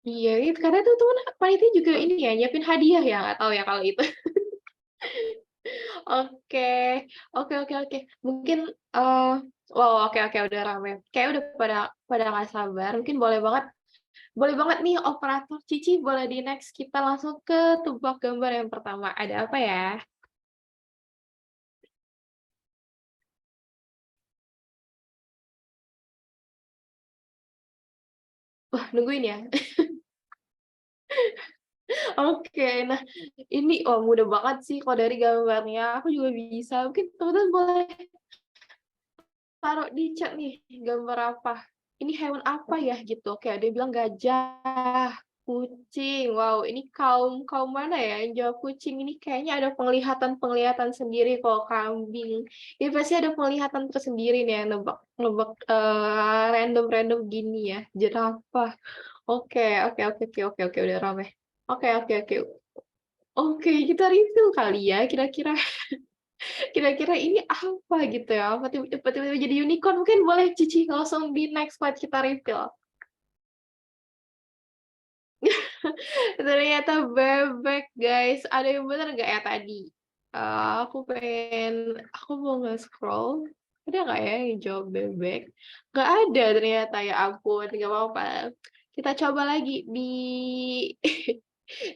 [SPEAKER 1] Iya, itu karena tuh teman panitia juga ini ya nyiapin hadiah ya, nggak tahu ya kalau itu. Oke, oke. Mungkin, wow, oke, udah rame. Kayak udah pada pada nggak sabar, mungkin boleh banget nih operator Cici, boleh di next kita langsung ke tebak gambar yang pertama. Ada apa ya? Wah, nungguin ya? Oke, nah ini, oh mudah banget sih kalau dari gambarnya, aku juga bisa. Mungkin teman-teman boleh taruh di chat nih, gambar apa? Ini hewan apa ya gitu. Oke, ada yang bilang gajah. Kucing, wow, ini kaum kaum mana ya yang jawab kucing? Ini kayaknya ada penglihatan-penglihatan sendiri. Kalau kambing, ini pasti ada penglihatan tersendiri nih yang nebak-nebak random-random gini ya. Jerapah. Oke, oke, oke, oke, oke, oke, udah rame. Oke, oke, oke. Oke, kita review kali ya. Kira-kira, kira-kira ini apa gitu ya? Apa tiba-tiba jadi unicorn? Mungkin boleh Cici langsung di next slide kita review. Ternyata bebek, guys. Ada yang bener nggak ya tadi? Aku mau nge-scroll. Ada nggak ya yang jawab bebek? Nggak ada ternyata, ya ampun. Nggak apa-apa. Kita coba lagi di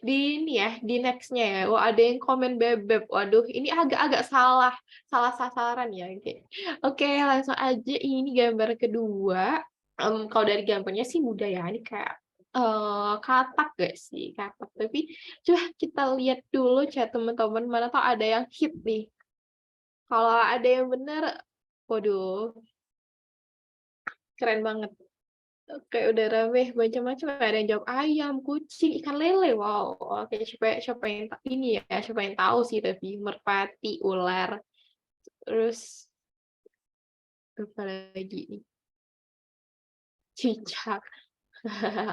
[SPEAKER 1] di ini ya, di next-nya ya. Wah, ada yang komen bebek. Waduh, ini agak-agak salah, salah sasaran ya. Oke, langsung aja ini gambar kedua. Kalau dari gambarnya sih mudah ya, ini kayak katak gak sih? Katak. Tapi coba kita lihat dulu chat teman-teman, mana tahu ada yang hit nih. Kalau ada yang bener, waduh, keren banget. Oke, udah rame macam-macam. Ada yang jawab ayam, kucing, ikan lele. Wow, oke, siapa yang ini ya, siapa yang tahu sih, tapi merpati, ular, terus apa lagi nih? Cicak.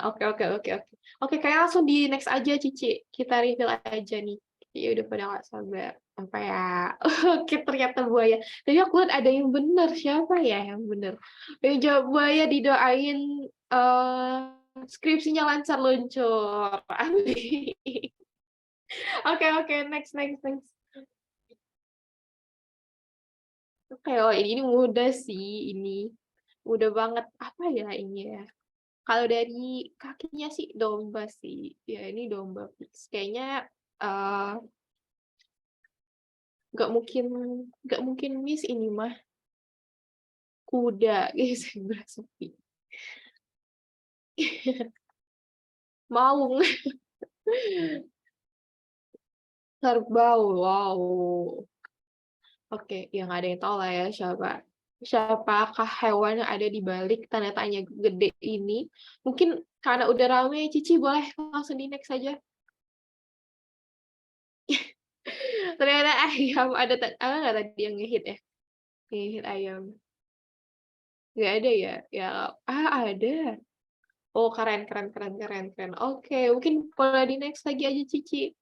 [SPEAKER 1] Oke, oke, oke, oke. Oke, kayak langsung di next aja, Cici. Kita reveal aja nih. Ya udah pada nggak sabar. Apa ya? Oke, ternyata buaya. Tapi aku lihat ada yang benar. Siapa ya yang benar? Yang jawab buaya didoain skripsinya lancar luncur. Amin. Oke, oke, next, next, next. Oke, oh ini mudah sih ini. Mudah banget. Apa ya ini ya? Kalau dari kakinya sih domba sih. Ya ini domba fix. Kayaknya eh, nggak mungkin nggak mungkin miss ini mah kuda guys bersepi. Maung. Kerbau. Wow. Oke, yang ada yang tahu lah ya siapakah hewan yang ada di balik tanda tanya gede ini. Mungkin karena udah rame, Cici boleh langsung di next saja. Ternyata ayam ada nggak tadi yang ngehit ya? Ngehit ayam. Nggak ada ya? Ya, ada. Oh, keren, keren, keren, keren, keren. Oke, mungkin boleh di next lagi aja, Cici.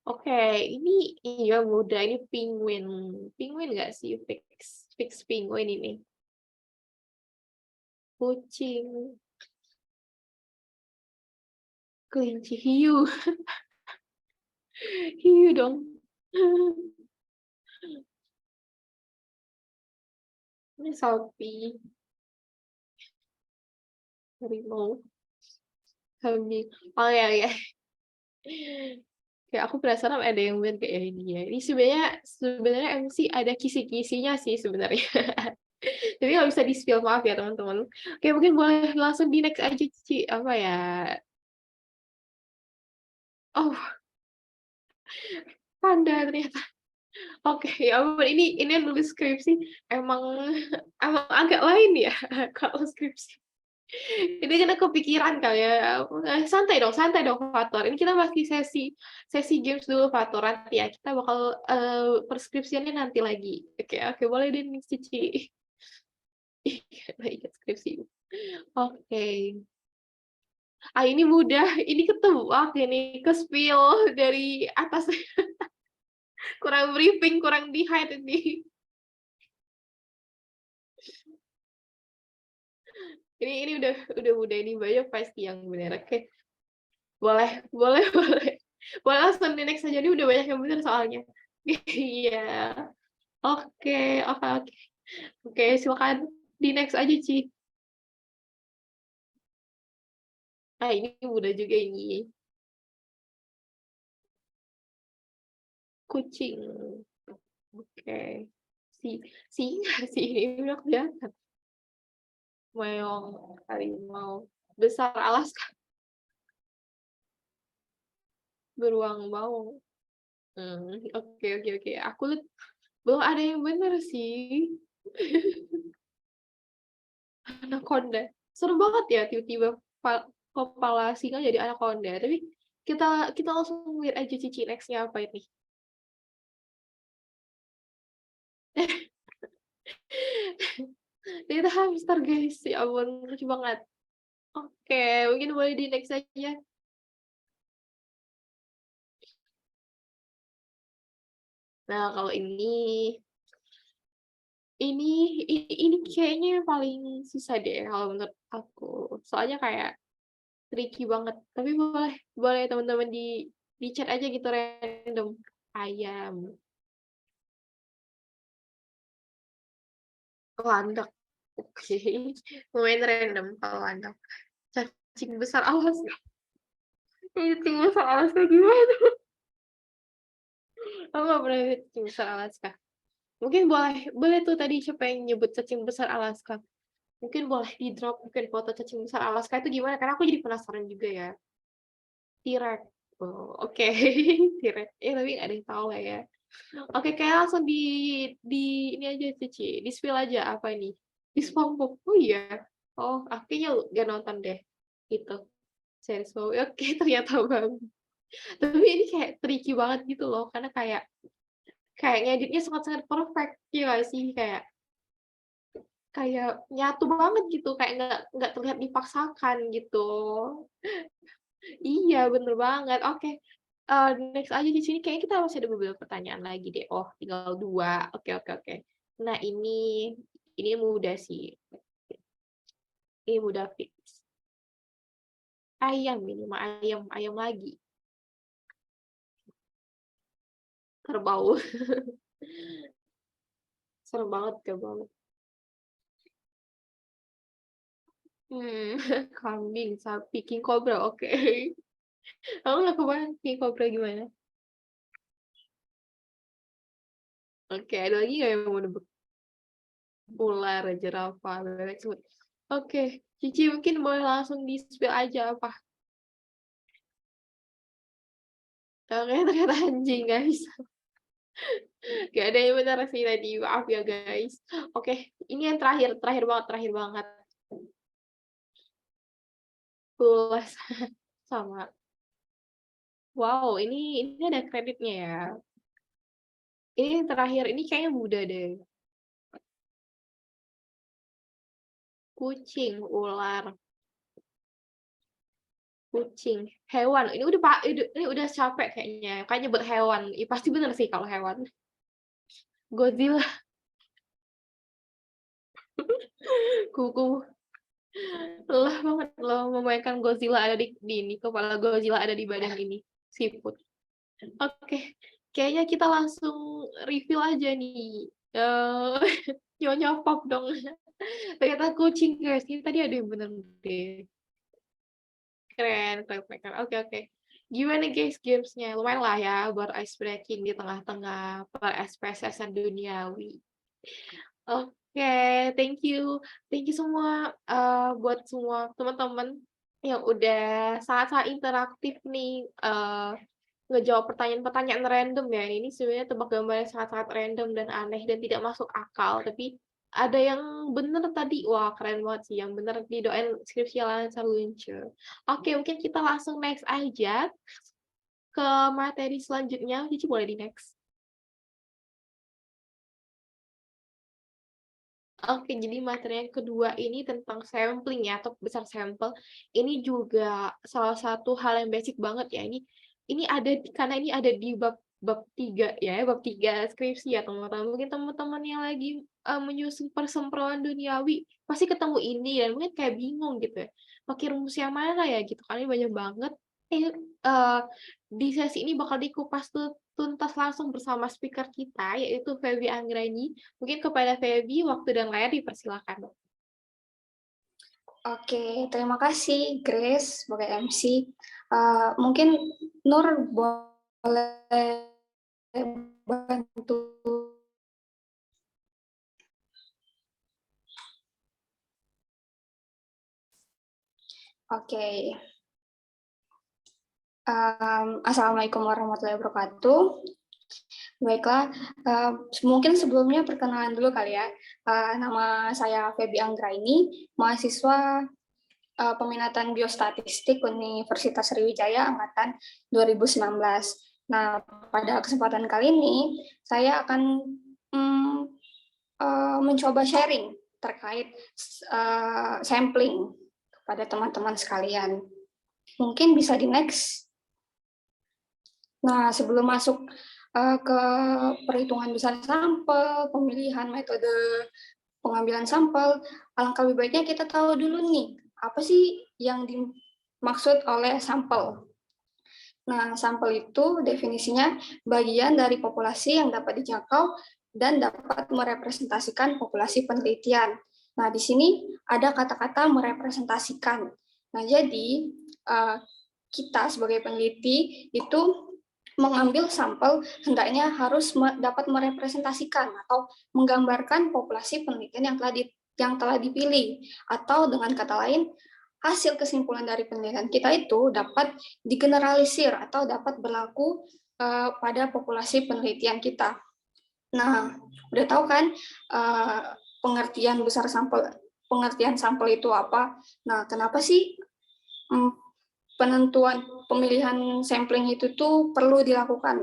[SPEAKER 1] Oke, ini iya mudah. Ini penguin. Penguin nggak sih? Fix penguin ini. Kucing. Kelinci hiu. Hiu dong. Ini sapi. Harimau. Kambing. Oh ya, ya. Kayak aku penasaran ada yang bener kayak ini ya. Ini sebenarnya MC ada kisi-kisinya sih sebenarnya. Tapi nggak bisa di-spill, maaf ya teman-teman. Oke, mungkin boleh langsung di next aja, Cici. Apa ya? Oh, panda ternyata. Oke, ya ampun, ini yang nulis skripsi emang emang agak lain ya kalau skripsi. Ini kan aku pikiran kali ya. Santai dong Fator. Ini kita masih sesi games dulu Fator. Nanti ya kita bakal perskripsiannya nanti lagi. Oke, oke, boleh deh nih Cici. Ingat skripsi. Oke. Ini mudah. Ini ketebak ini ke spill dari atas. Kurang briefing, kurang di hide ini. Ini udah mudah, ini banyak pasti yang benar. Oke. Boleh, boleh, boleh. Boleh langsung di next aja. Ini udah banyak yang benar soalnya. Iya. Oke, oke, oke. Oke, silakan di next aja, Ci. Ini mudah juga ini. Kucing. Oke. Si singa sih ini udah kelihatan. Meong, harimau. Besar Alaska, beruang maung. Oke, oke, oke. Aku lihat belum ada yang benar sih. Anaconda. Seru banget ya tiba-tiba kepala singa jadi anaconda. Tapi kita langsung lihat aja Cici next-nya apa ini. Ternyata hamster guys, ya ampun lucu banget. Oke, mungkin boleh di next aja. Nah, kalau ini kayaknya yang paling susah deh kalau menurut aku. Soalnya kayak tricky banget. Tapi boleh boleh teman-teman di chat aja gitu random. Ayam, landak. Oke, lumayan random kalau landak. Cacing besar Alaska. Cacing besar Alaska gimana? Aku nggak pernah lihat cacing besar Alaska. Mungkin boleh tuh tadi siapa yang nyebut cacing besar Alaska. Mungkin boleh di-drop mungkin foto cacing besar Alaska itu gimana, karena aku jadi penasaran juga ya. T-Rex. Oh, oke. T-Rex. Tapi nggak ada yang tahu lah ya. Oke, kayak langsung di ini aja Cici, di-spill aja apa ini? Di SpongeBob. Oh iya. Oh, akhirnya gak nonton deh. Itu series SpongeBob. Oke, ternyata bagus. Tapi ini kayak tricky banget gitu loh, karena kayak ngeditnya sangat-sangat perfect, iya nggak sih? Kayak nyatu banget gitu, kayak nggak terlihat dipaksakan gitu. Iya, bener banget. Oke, next aja di sini kayaknya kita masih ada beberapa pertanyaan lagi deh. Oh, tinggal 2. Oke oke oke. Nah, ini mudah sih. Ini mudah fix. Ayam ini mah ayam lagi. Kerbau. Serem banget kerbau. Kambing, sapi, king cobra, oke. Aku nggak kebayang king cobra gimana. Oke, ada lagi nggak yang mau nebak? Ular, jerapah, bebek semut. Oke, Cici mungkin boleh langsung di-spill aja apa? Oke, ternyata anjing, guys. Gak ada yang benar sih tadi, maaf ya, guys. Oke, ini yang terakhir banget. Pulas sama. Wow, ini ada kreditnya ya. Ini yang terakhir, ini kayaknya mudah deh. Kucing, ular, kucing, hewan. Ini udah capek kayaknya. Kayaknya buat hewan. Pasti bener sih kalau hewan. Godzilla, kuku. Lelah banget loh membayangkan Godzilla ada di ini, kepala Godzilla ada di badan ini, siput. Oke, kayaknya kita langsung reveal aja nih. Nyonya Pop dong. Ternyata kucing guys, ini tadi ada yang bener deh. Keren. Oke oke. Gimana guys gamesnya? Lumayan lah ya buat ice breaking di tengah-tengah per-SPSS duniawi. Oke, thank you. Thank you semua buat semua teman-teman yang udah sangat-sangat interaktif nih ngejawab pertanyaan-pertanyaan random ya. Ini sebenarnya tebak gambarnya sangat-sangat random dan aneh dan tidak masuk akal, tapi ada yang bener tadi. Wah, keren banget sih yang bener didoain skripsi lancar luncur. Oke, mungkin kita langsung next aja ke materi selanjutnya. Cici boleh di next. Oke, jadi materi yang kedua ini tentang sampling ya, atau besar sampel. Ini juga salah satu hal yang basic banget ya. Ini ada karena ini ada di bab 3 ya, bab 3 skripsi ya teman-teman. Mungkin teman-teman yang lagi menyusun persemproan duniawi pasti ketemu ini dan mungkin kayak bingung gitu ya. Pakai rumus yang mana ya gitu. Karena banyak banget. Eh, di sesi ini bakal dikupas tuntas langsung bersama speaker kita, yaitu Feby Anggreni. Mungkin kepada Feby, waktu dan layar dipersilakan.
[SPEAKER 5] Oke, terima kasih Grace sebagai MC. Mungkin Nur boleh bantu. Oke. Assalamualaikum warahmatullahi wabarakatuh. Baiklah, mungkin sebelumnya perkenalan dulu kali ya. Nama saya Feby Anggraini, mahasiswa peminatan biostatistik Universitas Sriwijaya angkatan 2019. Nah, pada kesempatan kali ini saya akan mencoba sharing terkait sampling kepada teman-teman sekalian. Mungkin bisa di next. Nah, sebelum masuk ke perhitungan besar sampel, pemilihan metode pengambilan sampel, alangkah lebih baiknya kita tahu dulu nih, apa sih yang dimaksud oleh sampel. Nah, sampel itu definisinya bagian dari populasi yang dapat dijangkau dan dapat merepresentasikan populasi penelitian. Nah, di sini ada kata-kata merepresentasikan. Nah, jadi kita sebagai peneliti itu mengambil sampel hendaknya harus dapat merepresentasikan atau menggambarkan populasi penelitian yang telah dipilih, atau dengan kata lain hasil kesimpulan dari penelitian kita itu dapat digeneralisir atau dapat berlaku pada populasi penelitian kita. Nah, udah tahu kan pengertian sampel itu apa? Nah, kenapa sih penentuan pemilihan sampling itu tuh perlu dilakukan?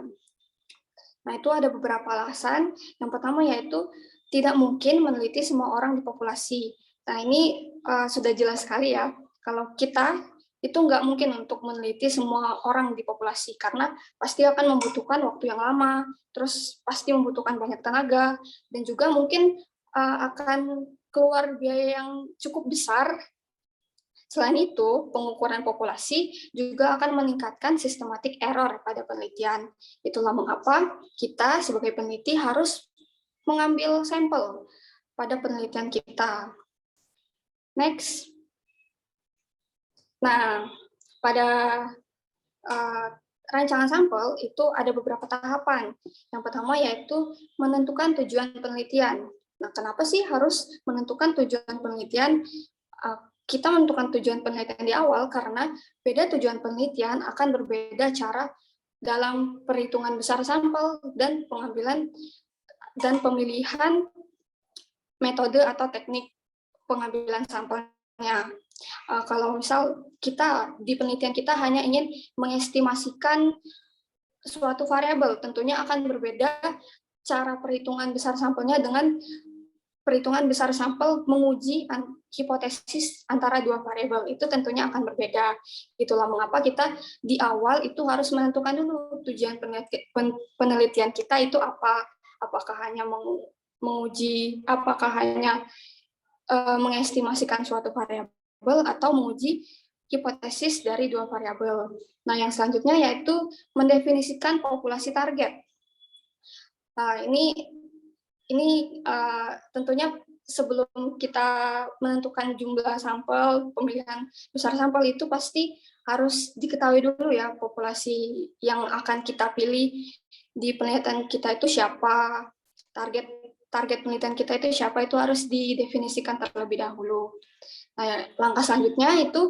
[SPEAKER 5] Nah, itu ada beberapa alasan. Yang pertama yaitu tidak mungkin meneliti semua orang di populasi. Nah, ini sudah jelas sekali ya. Kalau kita itu nggak mungkin untuk meneliti semua orang di populasi, karena pasti akan membutuhkan waktu yang lama, terus pasti membutuhkan banyak tenaga, dan juga mungkin akan keluar biaya yang cukup besar. Selain itu, pengukuran populasi juga akan meningkatkan systematic error pada penelitian. Itulah mengapa kita sebagai peneliti harus mengambil sampel pada penelitian kita. Next. Nah, pada rancangan sampel itu ada beberapa tahapan. Yang pertama yaitu menentukan tujuan penelitian. Nah, kenapa sih harus menentukan tujuan penelitian? Kita menentukan tujuan penelitian di awal karena beda tujuan penelitian akan berbeda cara dalam perhitungan besar sampel dan pengambilan dan pemilihan metode atau teknik pengambilan sampelnya. Kalau misal kita di penelitian kita hanya ingin mengestimasikan suatu variabel, tentunya akan berbeda cara perhitungan besar sampelnya dengan perhitungan besar sampel menguji hipotesis antara dua variabel, itu tentunya akan berbeda. Itulah mengapa kita di awal itu harus menentukan dulu tujuan penelitian kita itu apa. Apakah hanya menguji, apakah hanya mengestimasikan suatu variabel atau menguji hipotesis dari dua variabel. Nah, yang selanjutnya yaitu mendefinisikan populasi target. Nah, ini tentunya sebelum kita menentukan jumlah sampel, pemilihan besar sampel itu pasti harus diketahui dulu ya populasi yang akan kita pilih di penelitian kita itu siapa, target penelitian kita itu siapa, itu harus didefinisikan terlebih dahulu. Nah, langkah selanjutnya itu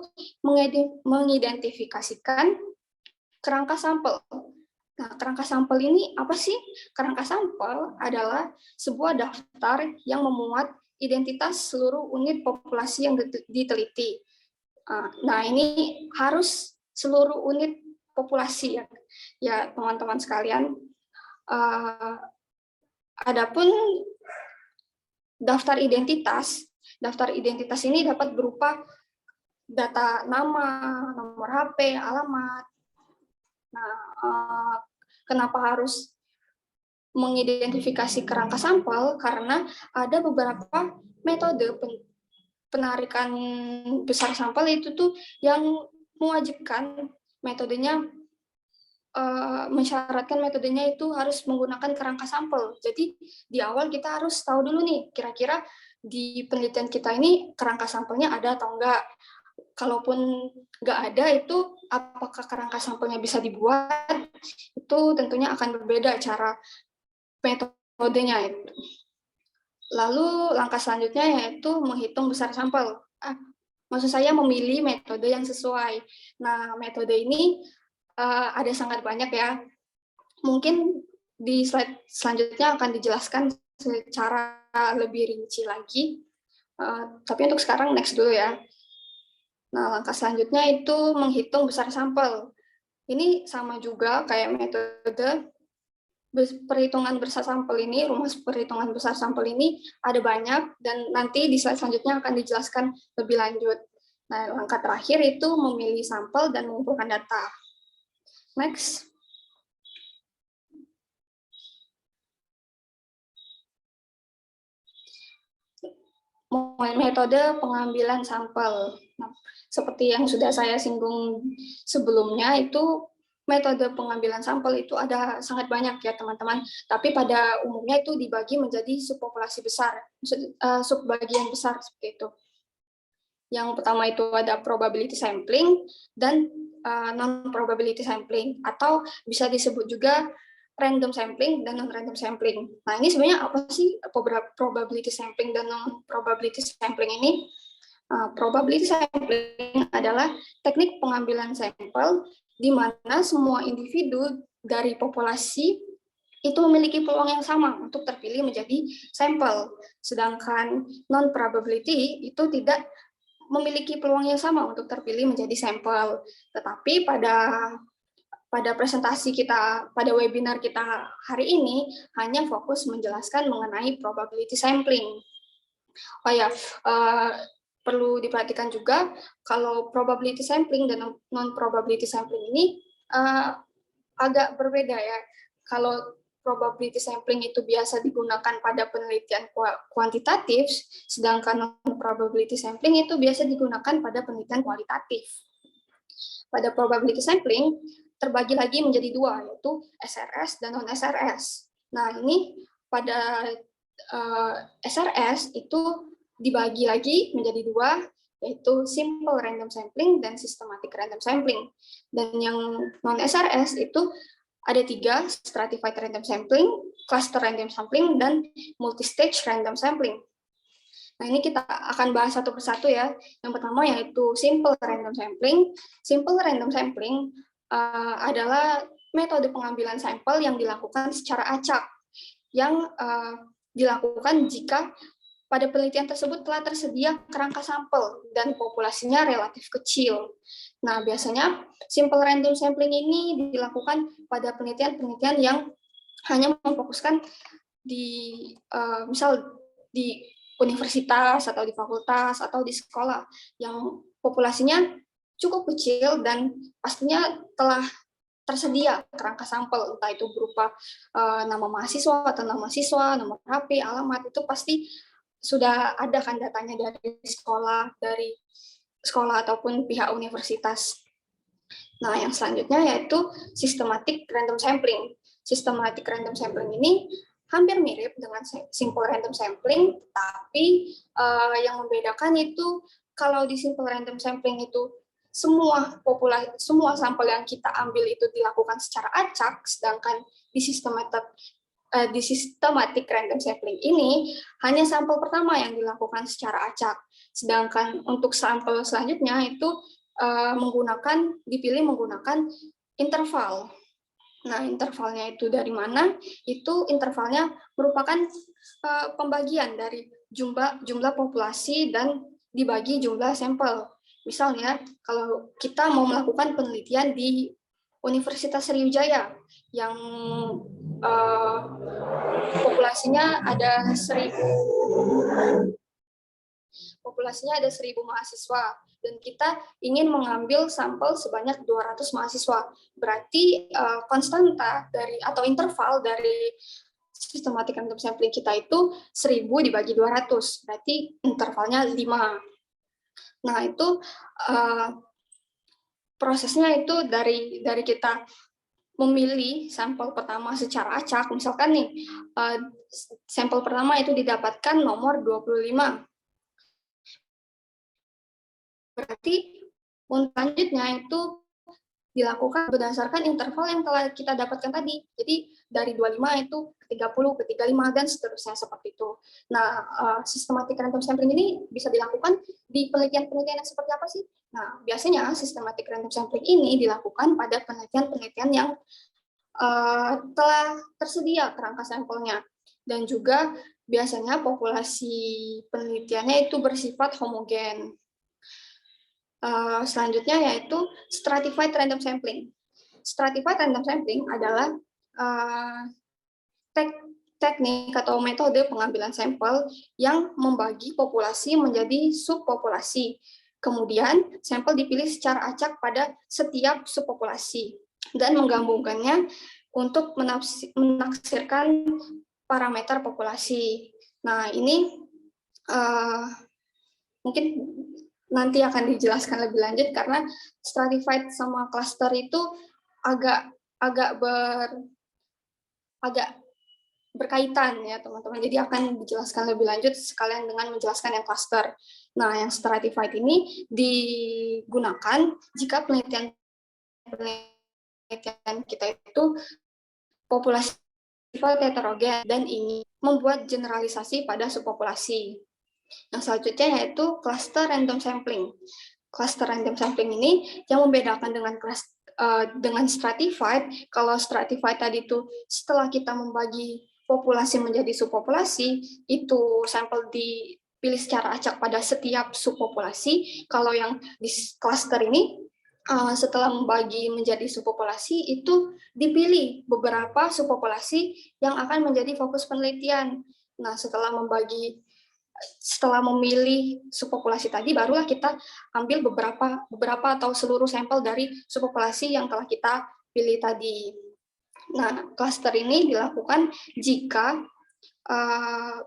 [SPEAKER 5] mengidentifikasikan kerangka sampel. Nah, kerangka sampel ini apa sih? Kerangka sampel adalah sebuah daftar yang memuat identitas seluruh unit populasi yang diteliti. Nah, ini harus seluruh unit populasi ya teman-teman sekalian. Adapun daftar identitas ini dapat berupa data nama, nomor HP, alamat. Nah, kenapa harus mengidentifikasi kerangka sampel? Karena ada beberapa metode penarikan besar sampel itu tuh yang mewajibkan metodenya, mensyaratkan metodenya itu harus menggunakan kerangka sampel. Jadi di awal kita harus tahu dulu nih, kira-kira di penelitian kita ini kerangka sampelnya ada atau enggak. Kalaupun nggak ada, itu apakah kerangka sampelnya bisa dibuat, itu tentunya akan berbeda cara metodenya itu. Lalu langkah selanjutnya yaitu menghitung besar sampel. Maksud saya memilih metode yang sesuai. Nah, metode ini ada sangat banyak ya. Mungkin di slide selanjutnya akan dijelaskan secara lebih rinci lagi. Tapi untuk sekarang next dulu ya. Nah, langkah selanjutnya itu menghitung besar sampel. Ini sama juga kayak metode perhitungan besar sampel ini, rumus perhitungan besar sampel ini ada banyak, dan nanti di slide selanjutnya akan dijelaskan lebih lanjut. Nah, langkah terakhir itu memilih sampel dan mengumpulkan data. Next. Metode pengambilan sampel. Nah, seperti yang sudah saya singgung sebelumnya, itu metode pengambilan sampel itu ada sangat banyak ya teman-teman, tapi pada umumnya itu dibagi menjadi subpopulasi besar, subbagian besar seperti itu. Yang pertama itu ada probability sampling dan non-probability sampling, atau bisa disebut juga random sampling dan non-random sampling. Nah, ini sebenarnya apa sih probability sampling dan non-probability sampling ini? Probability sampling adalah teknik pengambilan sampel di mana semua individu dari populasi itu memiliki peluang yang sama untuk terpilih menjadi sampel. Sedangkan non-probability itu tidak memiliki peluang yang sama untuk terpilih menjadi sampel. Tetapi pada presentasi kita, pada webinar kita hari ini, hanya fokus menjelaskan mengenai probability sampling. Oh ya, perlu diperhatikan juga kalau probability sampling dan non-probability sampling ini agak berbeda ya. Kalau probability sampling itu biasa digunakan pada penelitian kuantitatif, sedangkan non-probability sampling itu biasa digunakan pada penelitian kualitatif. Pada probability sampling, terbagi lagi menjadi dua, yaitu SRS dan non-SRS. Nah, ini pada SRS itu dibagi lagi menjadi dua, yaitu simple random sampling dan systematic random sampling. Dan yang non-SRS itu ada tiga, stratified random sampling, cluster random sampling, dan multistage random sampling. Nah, ini kita akan bahas satu persatu ya. Yang pertama yaitu simple random sampling. Simple random sampling adalah metode pengambilan sampel yang dilakukan secara acak, yang dilakukan jika pada penelitian tersebut telah tersedia kerangka sampel dan populasinya relatif kecil. Nah, biasanya simple random sampling ini dilakukan pada penelitian-penelitian yang hanya memfokuskan di misal di universitas atau di fakultas atau di sekolah yang populasinya cukup kecil dan pastinya telah tersedia kerangka sampel, entah itu berupa nama mahasiswa atau nama siswa, nomor HP, alamat, itu pasti sudah ada kan datanya dari sekolah ataupun pihak universitas. Nah, yang selanjutnya yaitu systematic random sampling. Systematic random sampling ini hampir mirip dengan simple random sampling, tapi yang membedakan itu kalau di simple random sampling itu semua sampel yang kita ambil itu dilakukan secara acak, sedangkan di systematic random sampling ini hanya sampel pertama yang dilakukan secara acak, sedangkan untuk sampel selanjutnya itu dipilih menggunakan interval. Nah, intervalnya itu dari mana? Itu intervalnya merupakan pembagian dari jumlah populasi dan dibagi jumlah sampel. Misalnya, kalau kita mau melakukan penelitian di Universitas Sriwijaya yang populasinya ada 1.000 mahasiswa, dan kita ingin mengambil sampel sebanyak 200 mahasiswa. Berarti konstanta atau interval dari systematic random sampling kita itu 1.000 dibagi 200, berarti intervalnya 5. Nah, itu prosesnya itu dari kita memilih sampel pertama secara acak. Misalkan nih, sampel pertama itu didapatkan nomor 25. Berarti untuk selanjutnya itu dilakukan berdasarkan interval yang telah kita dapatkan tadi. Jadi dari 25 itu ke 30, ke 35, dan seterusnya seperti itu. Nah, systematic random sampling ini bisa dilakukan di penelitian-penelitian yang seperti apa sih? Nah, biasanya systematic random sampling ini dilakukan pada penelitian-penelitian yang telah tersedia kerangka sampelnya. Dan juga biasanya populasi penelitiannya itu bersifat homogen. Selanjutnya yaitu stratified random sampling. Stratified random sampling adalah teknik atau metode pengambilan sampel yang membagi populasi menjadi subpopulasi. Kemudian sampel dipilih secara acak pada setiap subpopulasi dan menggabungkannya untuk menaksirkan parameter populasi. Nah, ini mungkin nanti akan dijelaskan lebih lanjut karena stratified sama cluster itu agak berkaitan ya teman-teman. Jadi akan dijelaskan lebih lanjut sekalian dengan menjelaskan yang cluster. Nah, yang stratified ini digunakan jika penelitian kita itu populasi heterogen dan ini membuat generalisasi pada subpopulasi. Yang selanjutnya yaitu cluster random sampling. Cluster random sampling ini yang membedakan dengan stratified. Kalau stratified tadi itu setelah kita membagi populasi menjadi subpopulasi, itu sampel dipilih secara acak pada setiap subpopulasi. Kalau yang di cluster ini setelah membagi menjadi subpopulasi itu dipilih beberapa subpopulasi yang akan menjadi fokus penelitian. Nah, setelah memilih subpopulasi tadi, barulah kita ambil beberapa atau seluruh sampel dari subpopulasi yang telah kita pilih tadi. Nah, cluster ini dilakukan jika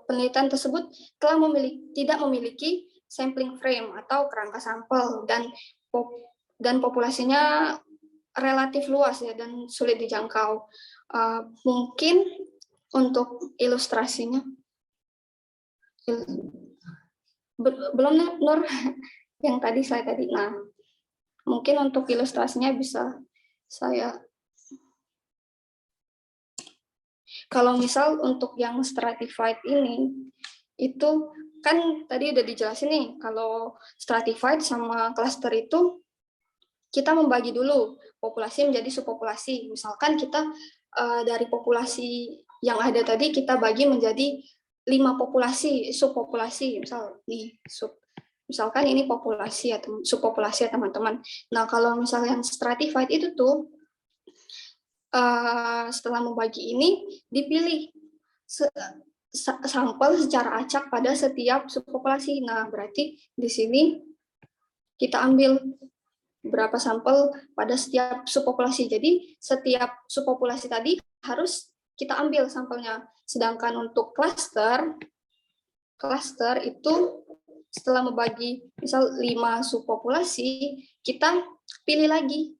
[SPEAKER 5] penelitian tersebut tidak memiliki sampling frame atau kerangka sampel dan populasinya relatif luas ya dan sulit dijangkau. Mungkin untuk ilustrasinya belum Nur yang tadi saya tadi. Nah, mungkin untuk ilustrasinya bisa saya. Kalau misal untuk yang stratified ini itu kan tadi udah dijelasin nih, kalau stratified sama cluster itu kita membagi dulu populasi menjadi subpopulasi. Misalkan kita dari populasi yang ada tadi kita bagi menjadi 5 populasi, subpopulasi, misalkan ini populasi atau subpopulasi ya teman-teman. Nah, kalau misalnya yang stratified itu tuh setelah membagi ini dipilih sampel secara acak pada setiap subpopulasi. Nah, berarti di sini kita ambil berapa sampel pada setiap subpopulasi. Jadi setiap subpopulasi tadi harus kita ambil sampelnya. Sedangkan untuk cluster itu setelah membagi misal 5 subpopulasi, kita pilih lagi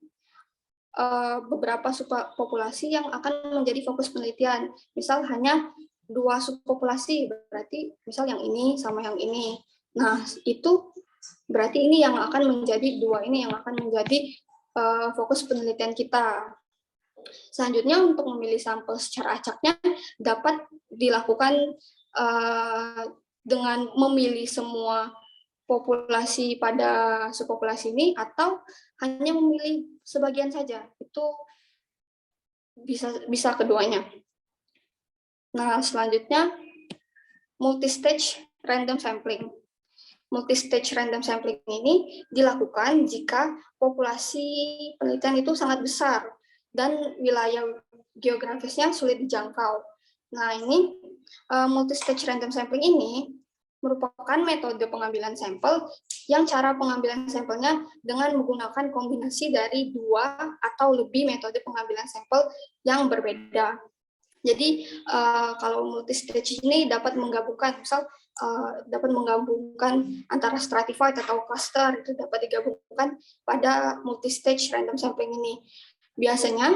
[SPEAKER 5] beberapa subpopulasi yang akan menjadi fokus penelitian. Misal hanya 2 subpopulasi, berarti misal yang ini sama yang ini. Nah, itu berarti ini yang akan menjadi 2 ini yang akan menjadi fokus penelitian kita. Selanjutnya untuk memilih sampel secara acaknya dapat dilakukan dengan memilih semua populasi pada subpopulasi ini atau hanya memilih sebagian saja. Itu bisa keduanya. Nah, selanjutnya multistage random sampling. Multistage random sampling ini dilakukan jika populasi penelitian itu sangat besar dan wilayah geografisnya sulit dijangkau. Nah, ini multistage random sampling ini merupakan metode pengambilan sampel yang cara pengambilan sampelnya dengan menggunakan kombinasi dari 2 atau lebih metode pengambilan sampel yang berbeda. Jadi kalau multistage ini dapat menggabungkan, antara stratified atau cluster, itu dapat digabungkan pada multistage random sampling ini. Biasanya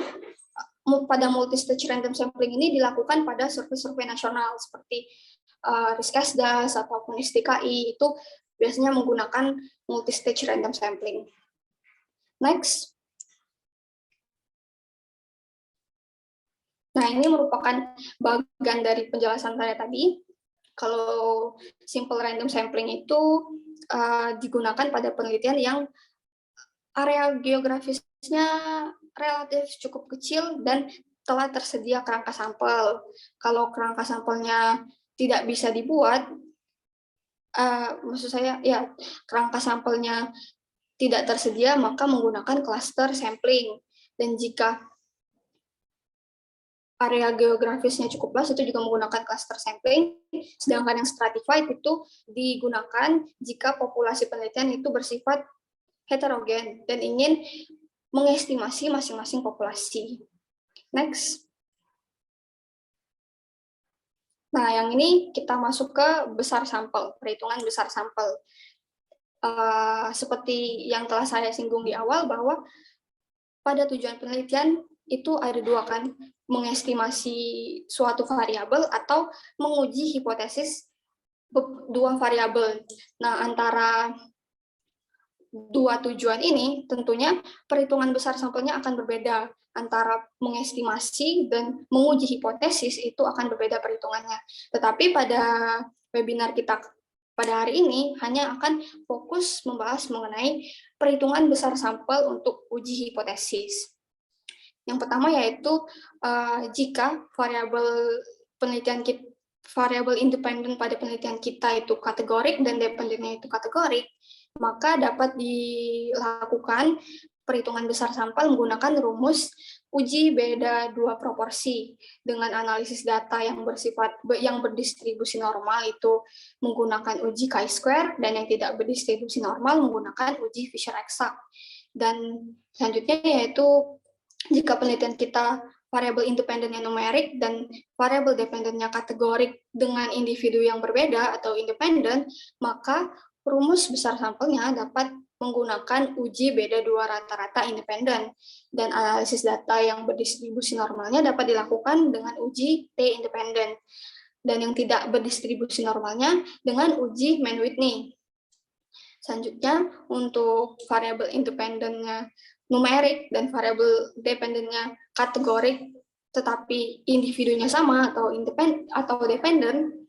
[SPEAKER 5] pada multistage random sampling ini dilakukan pada survei-survei nasional seperti Riskesdas ataupun STKI, itu biasanya menggunakan multistage random sampling. Next. Nah, ini merupakan bagian dari penjelasan saya tadi. Kalau simple random sampling itu digunakan pada penelitian yang area geografisnya relatif cukup kecil dan telah tersedia kerangka sampel. Kalau kerangka sampelnya tidak bisa dibuat, maksud saya ya kerangka sampelnya tidak tersedia, maka menggunakan cluster sampling. Dan jika area geografisnya cukup luas, itu juga menggunakan cluster sampling, sedangkan yang stratified itu digunakan jika populasi penelitian itu bersifat heterogen dan ingin mengestimasi masing-masing populasi. Next. Nah, yang ini kita masuk ke besar sampel, perhitungan besar sampel. Seperti yang telah saya singgung di awal, bahwa pada tujuan penelitian itu ada dua kan, mengestimasi suatu variabel atau menguji hipotesis dua variabel. Nah, antara dua tujuan ini tentunya perhitungan besar sampelnya akan berbeda. Antara mengestimasi dan menguji hipotesis itu akan berbeda perhitungannya. Tetapi pada webinar kita pada hari ini hanya akan fokus membahas mengenai perhitungan besar sampel untuk uji hipotesis. Yang pertama yaitu jika variabel penelitian kita, variabel independen pada penelitian kita itu kategorik dan dependennya itu kategorik, maka dapat dilakukan perhitungan besar sampel menggunakan rumus uji beda dua proporsi dengan analisis data yang berdistribusi normal itu menggunakan uji chi-square, dan yang tidak berdistribusi normal menggunakan uji Fisher-Eksak. Dan selanjutnya yaitu jika penelitian kita variabel independennya numerik dan variabel dependennya kategorik dengan individu yang berbeda atau independen, maka rumus besar sampelnya dapat menggunakan uji beda dua rata-rata independen, dan analisis data yang berdistribusi normalnya dapat dilakukan dengan uji T independen, dan yang tidak berdistribusi normalnya dengan uji Mann-Whitney. Selanjutnya, untuk variabel independennya numerik dan variabel dependennya kategorik tetapi individunya sama atau dependen,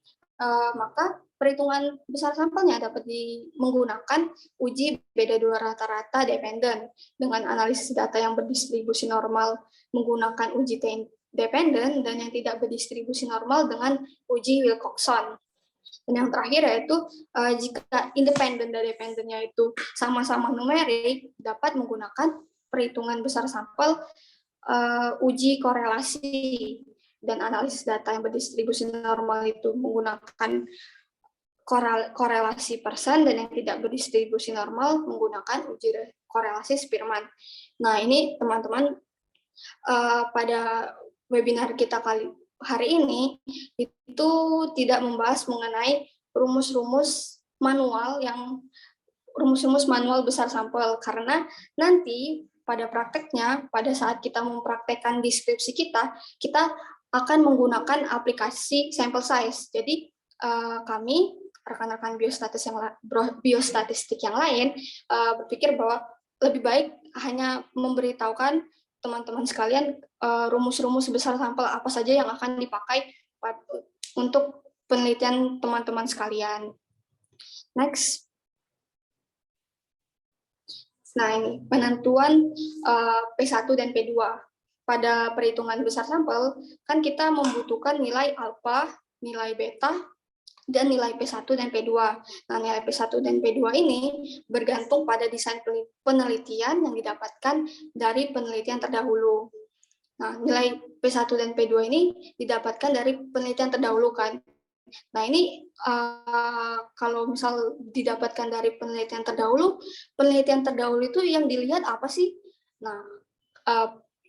[SPEAKER 5] maka perhitungan besar sampelnya dapat menggunakan uji beda dua rata-rata dependen dengan analisis data yang berdistribusi normal menggunakan uji T dependen, dan yang tidak berdistribusi normal dengan uji Wilcoxon. Dan yang terakhir yaitu jika independen dan dependennya itu sama-sama numerik, dapat menggunakan perhitungan besar sampel uji korelasi, dan analisis data yang berdistribusi normal itu menggunakan korelasi persen, dan yang tidak berdistribusi normal menggunakan uji korelasi Spearman. Nah, ini teman-teman pada webinar kita hari ini itu tidak membahas mengenai rumus-rumus manual besar sampel, karena nanti pada prakteknya, pada saat kita mempraktekkan deskripsi kita akan menggunakan aplikasi sample size. Jadi kami, rekan-rekan biostatistik yang lain, berpikir bahwa lebih baik hanya memberitahukan teman-teman sekalian rumus-rumus besar sampel apa saja yang akan dipakai untuk penelitian teman-teman sekalian. Next. Nah, ini penentuan P1 dan P2. Pada perhitungan besar sampel, kan kita membutuhkan nilai alfa, nilai beta, dan nilai P1 dan P2. Nah, nilai P1 dan P2 ini bergantung pada desain penelitian yang didapatkan dari penelitian terdahulu. Nah, nilai P1 dan P2 ini didapatkan dari penelitian terdahulu kan. Nah, ini kalau misal didapatkan dari penelitian terdahulu itu yang dilihat apa sih? Nah,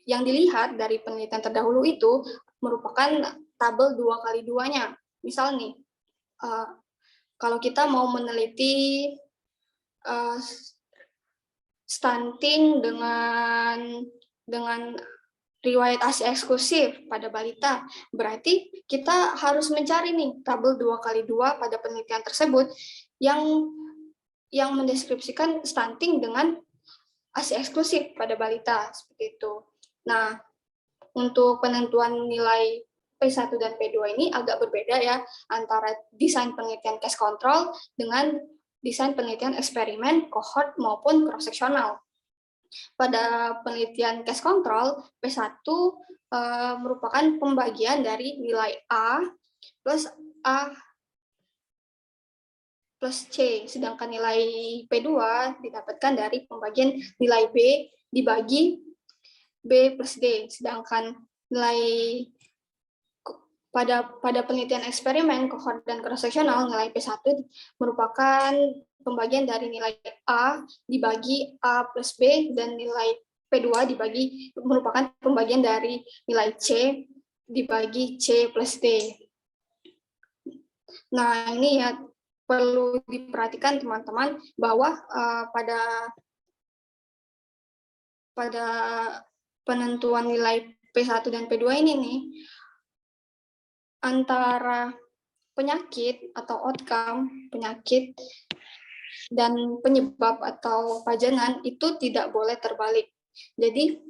[SPEAKER 5] yang dilihat dari penelitian terdahulu itu merupakan tabel 2x2-nya. Misal nih, kalau kita mau meneliti stunting dengan riwayat ASI eksklusif pada balita, berarti kita harus mencari nih tabel 2x2 pada penelitian tersebut yang mendeskripsikan stunting dengan ASI eksklusif pada balita, seperti itu. Nah, untuk penentuan nilai P1 dan P2 ini agak berbeda ya, antara desain penelitian case control dengan desain penelitian eksperimen, cohort, maupun cross-seksional. Pada penelitian case control, P1 merupakan pembagian dari nilai A plus A plus C, sedangkan nilai P2 didapatkan dari pembagian nilai B dibagi B plus D, sedangkan nilai pada penelitian eksperimen kohort dan cross-seksional, nilai P1 merupakan pembagian dari nilai A dibagi A plus B, dan nilai P2 merupakan pembagian dari nilai C dibagi C plus D. Nah, ini ya perlu diperhatikan teman-teman bahwa pada penentuan nilai P1 dan P2 ini nih, antara penyakit atau outcome penyakit dan penyebab atau pajanan itu tidak boleh terbalik. Jadi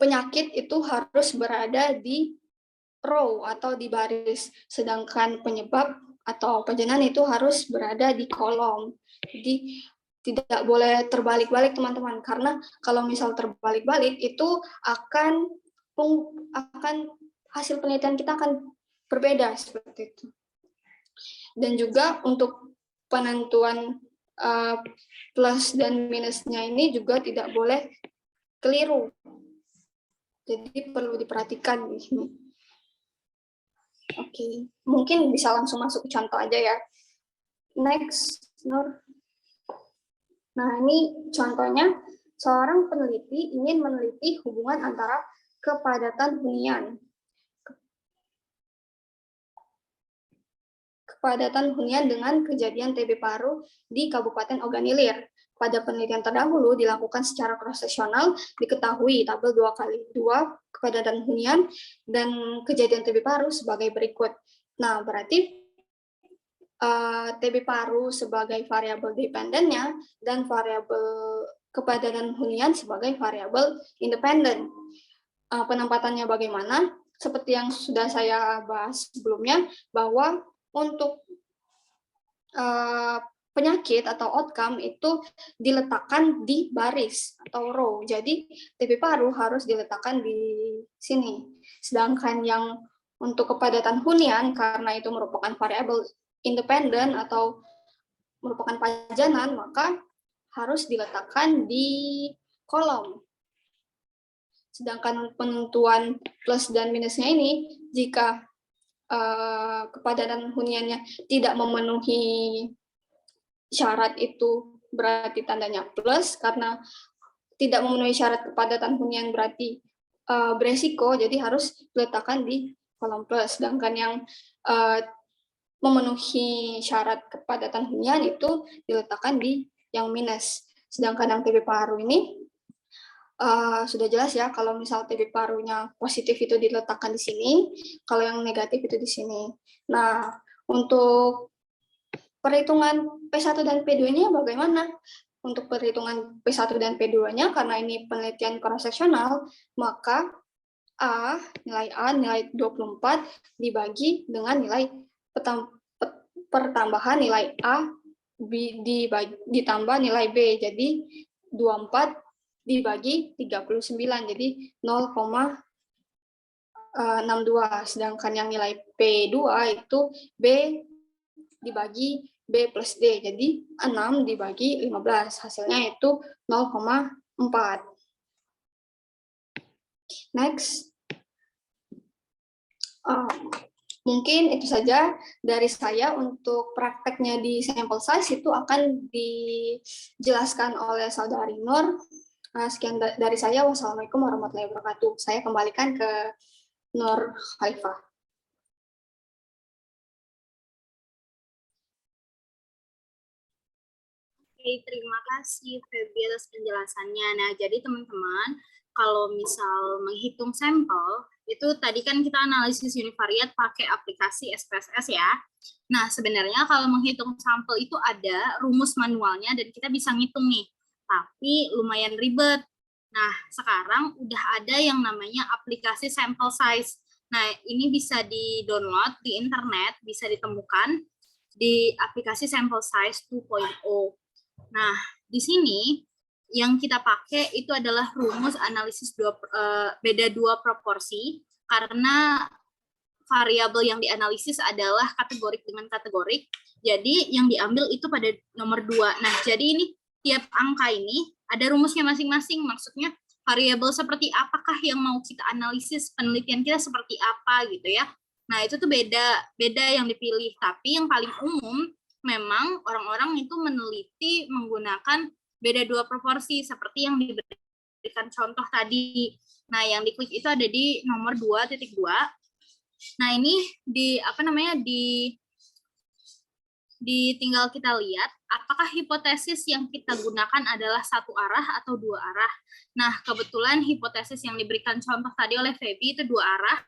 [SPEAKER 5] penyakit itu harus berada di row atau di baris, sedangkan penyebab atau pajanan itu harus berada di kolom. Jadi tidak boleh terbalik-balik teman-teman, karena kalau misal terbalik-balik itu akan hasil penelitian kita akan berbeda seperti itu. Dan juga untuk penentuan plus dan minusnya ini juga tidak boleh keliru. Jadi perlu diperhatikan di sini. Oke, mungkin bisa langsung masuk ke contoh aja ya. Next, Nur. Nah, ini contohnya, seorang peneliti ingin meneliti hubungan antara kepadatan hunian dengan kejadian TB paru di Kabupaten Oganilir. Pada penelitian terdahulu dilakukan secara cross-seksional, diketahui tabel 2x2 kepadatan hunian dan kejadian TB paru sebagai berikut. Nah, berarti TB paru sebagai variabel dependennya dan variabel kepadatan hunian sebagai variabel independen. Penempatannya bagaimana? Seperti yang sudah saya bahas sebelumnya, bahwa untuk penyakit atau outcome itu diletakkan di baris atau row. Jadi TB paru harus diletakkan di sini. Sedangkan yang untuk kepadatan hunian, karena itu merupakan variabel independen atau merupakan pajanan, maka harus diletakkan di kolom. Sedangkan penentuan plus dan minusnya ini, jika kepadatan huniannya tidak memenuhi syarat, itu berarti tandanya plus, karena tidak memenuhi syarat kepadatan hunian berarti beresiko, jadi harus diletakkan di kolom plus. Sedangkan yang memenuhi syarat kepadatan hunian itu diletakkan di yang minus. Sedangkan yang TB paru ini sudah jelas ya, kalau misal TB parunya positif itu diletakkan di sini, kalau yang negatif itu di sini. Nah, untuk perhitungan P1 dan P2-nya bagaimana? Untuk perhitungan P1 dan P2-nya, karena ini penelitian cross-seksional, maka nilai 24 dibagi dengan nilai pertambahan nilai A ditambah nilai B, jadi 24 dibagi 39, jadi 0,62. Sedangkan yang nilai P2 itu B dibagi B plus D, jadi 6 dibagi 15, hasilnya itu 0,4. Next. Mungkin itu saja dari saya. Untuk prakteknya di sample size itu akan dijelaskan oleh Saudari Nur. Sekian dari saya. Wassalamualaikum warahmatullahi wabarakatuh. Saya kembalikan ke Nur Khalifah.
[SPEAKER 4] Oke, terima kasih Feby atas penjelasannya. Nah, jadi teman-teman, kalau misal menghitung sampel, itu tadi kan kita analisis univariat pakai aplikasi SPSS ya. Nah, sebenarnya kalau menghitung sampel itu ada rumus manualnya dan kita bisa ngitung nih, tapi lumayan ribet. Nah, sekarang udah ada yang namanya aplikasi sample size. Nah, ini bisa di-download di internet, bisa ditemukan di aplikasi sample size 2.0. Nah, di sini yang kita pakai itu adalah rumus analisis beda dua proporsi, karena variabel yang dianalisis adalah kategorik dengan kategorik. Jadi yang diambil itu pada nomor 2. Nah, jadi ini tiap angka ini ada rumusnya masing-masing. Maksudnya variabel seperti apakah yang mau kita analisis, penelitian kita seperti apa gitu ya. Nah, itu tuh beda yang dipilih. Tapi yang paling umum memang orang-orang itu meneliti menggunakan beda 2 proporsi seperti yang diberikan contoh tadi. Nah, yang diklik itu ada di nomor 2.2. Nah, ini tinggal kita lihat apakah hipotesis yang kita gunakan adalah satu arah atau 2 arah. Nah, kebetulan hipotesis yang diberikan contoh tadi oleh Feby itu 2 arah.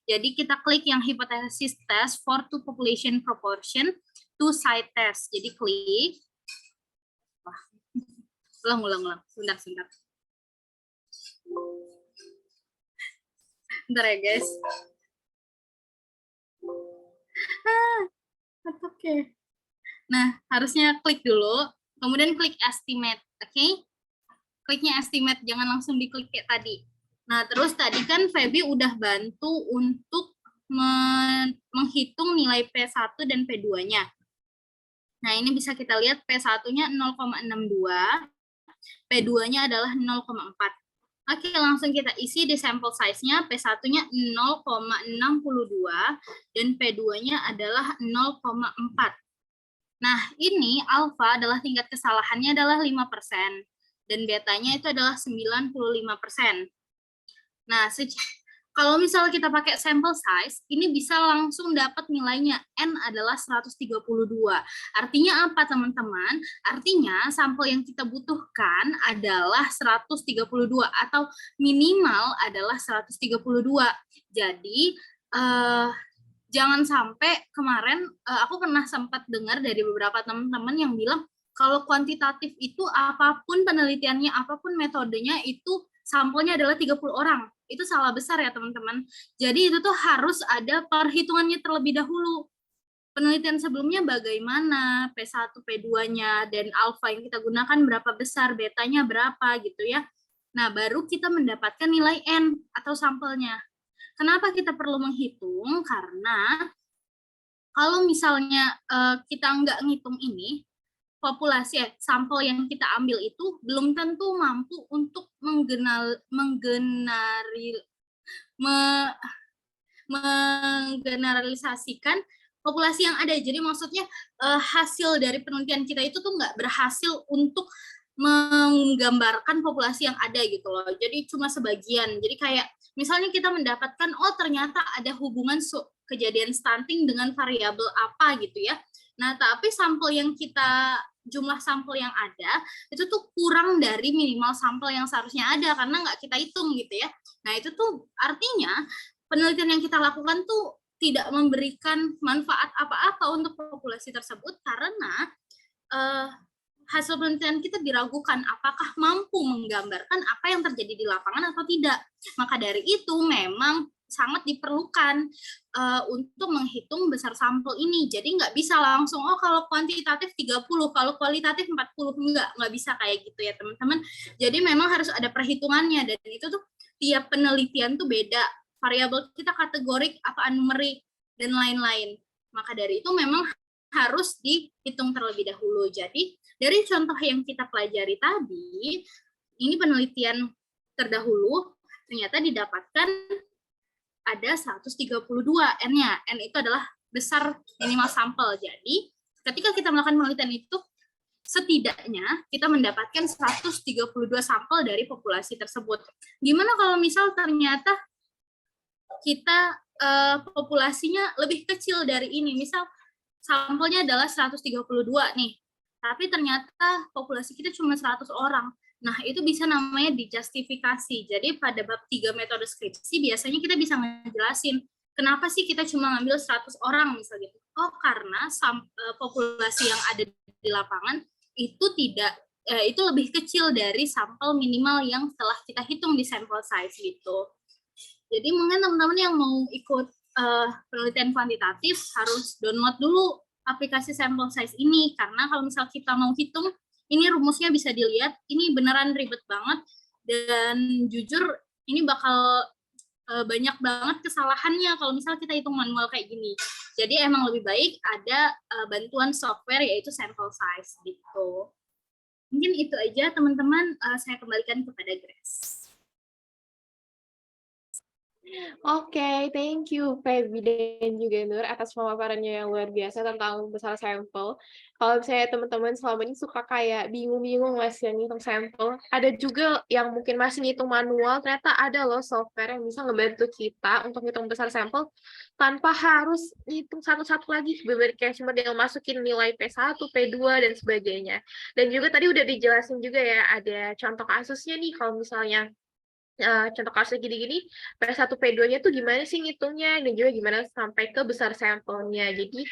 [SPEAKER 4] Jadi kita klik yang hipotesis test for two population proportion two side test. Jadi klik. Wah. Ulang. Sebentar. Bentar ya, guys. Oke. Nah, harusnya klik dulu, kemudian klik estimate, oke? Kliknya estimate, jangan langsung diklik kayak tadi. Nah, terus tadi kan Feby udah bantu untuk menghitung nilai P1 dan P2-nya. Nah, ini bisa kita lihat P1-nya 0,62, P2-nya adalah 0,4. Oke, langsung kita isi di sampel size-nya, P1-nya 0,62, dan P2-nya adalah 0,4. Nah, ini alfa adalah tingkat kesalahannya adalah 5%, dan betanya itu adalah 95%. Nah, kalau misalnya kita pakai sample size, ini bisa langsung dapat nilainya, N adalah 132. Artinya apa, teman-teman? Artinya sampel yang kita butuhkan adalah 132, atau minimal adalah 132. Jadi, jangan sampai kemarin aku pernah sempat dengar dari beberapa teman-teman yang bilang kalau kuantitatif itu apapun penelitiannya, apapun metodenya itu sampelnya adalah 30 orang. Itu salah besar ya teman-teman. Jadi itu tuh harus ada perhitungannya terlebih dahulu. Penelitian sebelumnya bagaimana, P1, P2-nya, dan alfa yang kita gunakan berapa besar, betanya berapa gitu ya. Nah, baru kita mendapatkan nilai N atau sampelnya. Kenapa kita perlu menghitung? Karena kalau misalnya kita nggak ngitung ini, populasi sampel yang kita ambil itu belum tentu mampu untuk menggeneralisasikan populasi yang ada. Jadi maksudnya hasil dari penelitian kita itu tuh nggak berhasil untuk menggambarkan populasi yang ada gitu loh. Jadi cuma sebagian. Jadi kayak misalnya kita mendapatkan, oh ternyata ada hubungan kejadian stunting dengan variabel apa gitu ya. Nah, tapi sampel yang jumlah sampel yang ada, itu tuh kurang dari minimal sampel yang seharusnya ada, karena nggak kita hitung gitu ya. Nah, itu tuh artinya penelitian yang kita lakukan tuh tidak memberikan manfaat apa-apa untuk populasi tersebut, karena hasil penelitian kita diragukan apakah mampu menggambarkan apa yang terjadi di lapangan atau tidak. Maka dari itu memang sangat diperlukan untuk menghitung besar sampel ini. Jadi nggak bisa langsung, oh kalau kuantitatif 30, kalau kualitatif 40, nggak bisa kayak gitu ya teman-teman. Jadi memang harus ada perhitungannya, dan itu tuh tiap penelitian tuh beda. Variabel kita kategorik, apa numerik, dan lain-lain. Maka dari itu memang harus dihitung terlebih dahulu. Jadi dari contoh yang kita pelajari tadi, ini penelitian terdahulu ternyata didapatkan ada 132 N-nya. N itu adalah besar minimal sampel. Jadi ketika kita melakukan penelitian itu, setidaknya kita mendapatkan 132 sampel dari populasi tersebut. Gimana kalau misal ternyata kita populasinya lebih kecil dari ini, misal sampelnya adalah 132 nih, tapi ternyata populasi kita cuma 100 orang. Nah, itu bisa namanya dijustifikasi. Jadi pada bab 3 metode skripsi biasanya kita bisa ngejelasin kenapa sih kita cuma ngambil 100 orang misalnya gitu. Oh, karena populasi yang ada di lapangan itu itu lebih kecil dari sampel minimal yang telah kita hitung di sample size gitu. Jadi mungkin teman-teman yang mau ikut penelitian kuantitatif harus download dulu aplikasi sample size ini, karena kalau misal kita mau hitung, ini rumusnya bisa dilihat, ini beneran ribet banget, dan jujur ini bakal banyak banget kesalahannya kalau misal kita hitung manual kayak gini. Jadi emang lebih baik ada bantuan software yaitu sample size gitu. Mungkin itu aja teman-teman, saya kembalikan kepada Grace.
[SPEAKER 1] Oke, thank you Feby dan juga Nur atas pemaparannya yang luar biasa tentang besar sampel. Kalau misalnya teman-teman selama ini suka kayak bingung-bingung Mas yang ngitung sampel, ada juga yang mungkin masih ngitung manual, ternyata ada loh software yang bisa ngebantu kita untuk ngitung besar sampel tanpa harus ngitung satu-satu lagi, benar kayak cuma dia masukin nilai P1, P2 dan sebagainya. Dan juga tadi udah dijelasin juga ya, ada contoh kasusnya nih kalau misalnya contoh kasusnya gini-gini, P1, P2-nya tuh gimana sih ngitungnya, dan juga gimana sampai ke besar sampelnya. Jadi,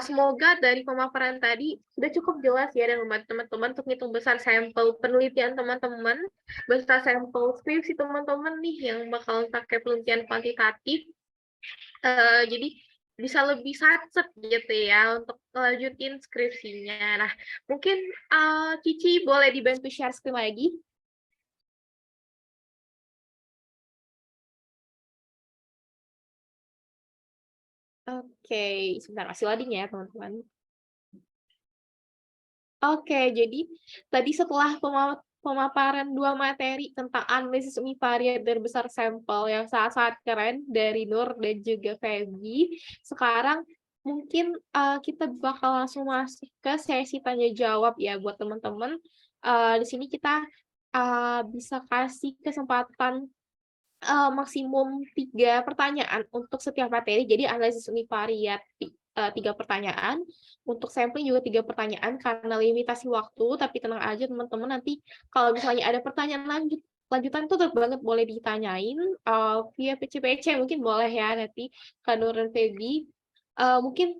[SPEAKER 1] semoga dari pemaparan tadi sudah cukup jelas ya dan membantu teman-teman untuk ngitung besar sampel penelitian teman-teman, besar sampel skripsi teman-teman nih yang bakal pakai penelitian kuantitatif. Jadi, bisa lebih satset gitu ya untuk melanjutin skripsinya. Nah, mungkin Cici boleh dibantu share screen lagi? Oke, sebentar masih loading ya teman-teman. Oke, jadi tadi setelah pemaparan dua materi tentang analisis univariat dan besar sampel yang sangat-sangat keren dari Nur dan juga Feby, sekarang mungkin kita bakal langsung masuk ke sesi tanya jawab ya buat teman-teman. Di sini kita bisa kasih kesempatan maksimum 3 pertanyaan untuk setiap materi. Jadi analisis univariat 3 pertanyaan, untuk sampling juga 3 pertanyaan karena limitasi waktu, tapi tenang aja teman-teman, nanti kalau misalnya ada pertanyaan lanjutan itu tetap banget boleh ditanyain via PC mungkin boleh ya nanti ke Nur dan Feby. Mungkin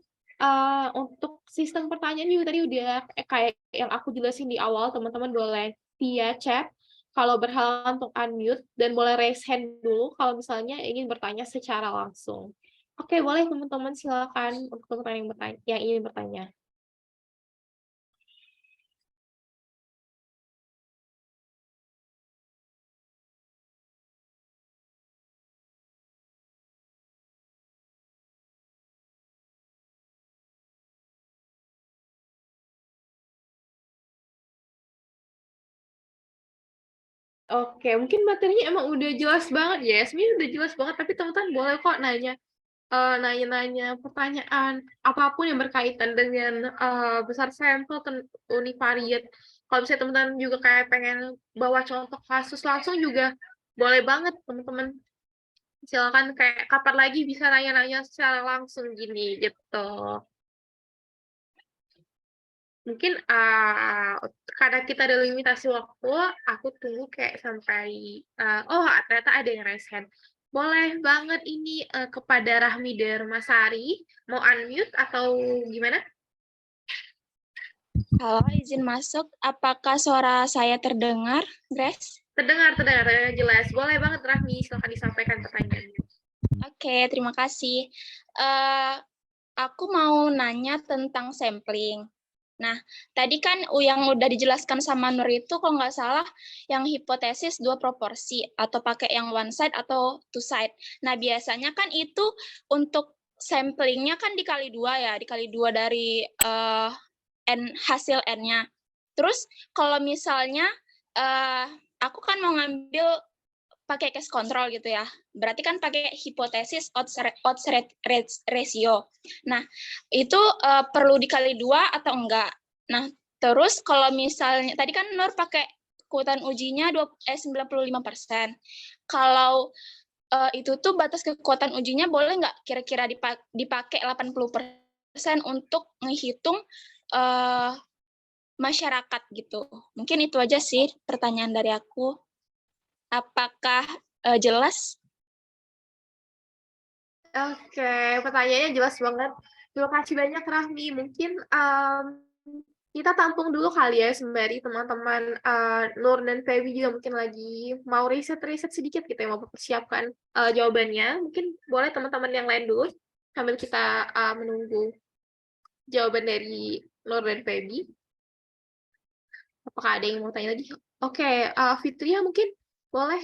[SPEAKER 1] untuk sistem pertanyaan juga tadi udah kayak yang aku jelasin di awal, teman-teman boleh via chat kalau berhalangan untuk unmute dan boleh raise hand dulu kalau misalnya ingin bertanya secara langsung. Oke, boleh teman-teman silakan untuk teman-teman yang ingin bertanya. Oke, mungkin materinya emang udah jelas banget ya, sebenarnya udah jelas banget, tapi teman-teman boleh kok nanya-nanya pertanyaan apapun yang berkaitan dengan besar sampel univariat. Kalau misalnya teman-teman juga kayak pengen bawa contoh kasus langsung juga boleh banget teman-teman. Silakan kayak kapan lagi bisa nanya-nanya secara langsung gini gitu. Mungkin karena kita ada limitasi waktu, aku tunggu kayak sampai oh ternyata ada yang raise hand. Boleh banget ini kepada Rahmi Darmasari, mau unmute atau gimana?
[SPEAKER 6] Halo, izin masuk. Apakah suara saya terdengar, Grace?
[SPEAKER 1] Terdengar jelas. Boleh banget Rahmi, silakan disampaikan pertanyaannya.
[SPEAKER 6] Oke, terima kasih. Aku mau nanya tentang sampling. Nah, tadi kan yang udah dijelaskan sama Nur itu kalau nggak salah yang hipotesis 2 proporsi atau pakai yang one side atau two side. Nah, biasanya kan itu untuk samplingnya kan dikali 2 ya, dikali 2 dari hasil N-nya. Terus kalau misalnya aku kan mau ngambil pakai case control gitu ya. Berarti kan pakai hipotesis odds ratio. Nah, itu perlu dikali 2 atau enggak? Nah, terus kalau misalnya tadi kan Nur pakai kekuatan ujinya 95%. Kalau itu tuh batas kekuatan ujinya boleh nggak kira-kira dipakai 80% untuk menghitung masyarakat gitu. Mungkin itu aja sih pertanyaan dari aku. Apakah jelas?
[SPEAKER 1] Oke, pertanyaannya jelas banget. Terima kasih banyak Rahmi. Mungkin kita tampung dulu kali ya sembari teman-teman Nur dan Feby juga mungkin lagi mau riset sedikit gitu ya, mau mempersiapkan jawabannya. Mungkin boleh teman-teman yang lain dulu sambil kita menunggu jawaban dari Nur dan Feby. Apakah ada yang mau tanya lagi? Oke, Fitria mungkin boleh.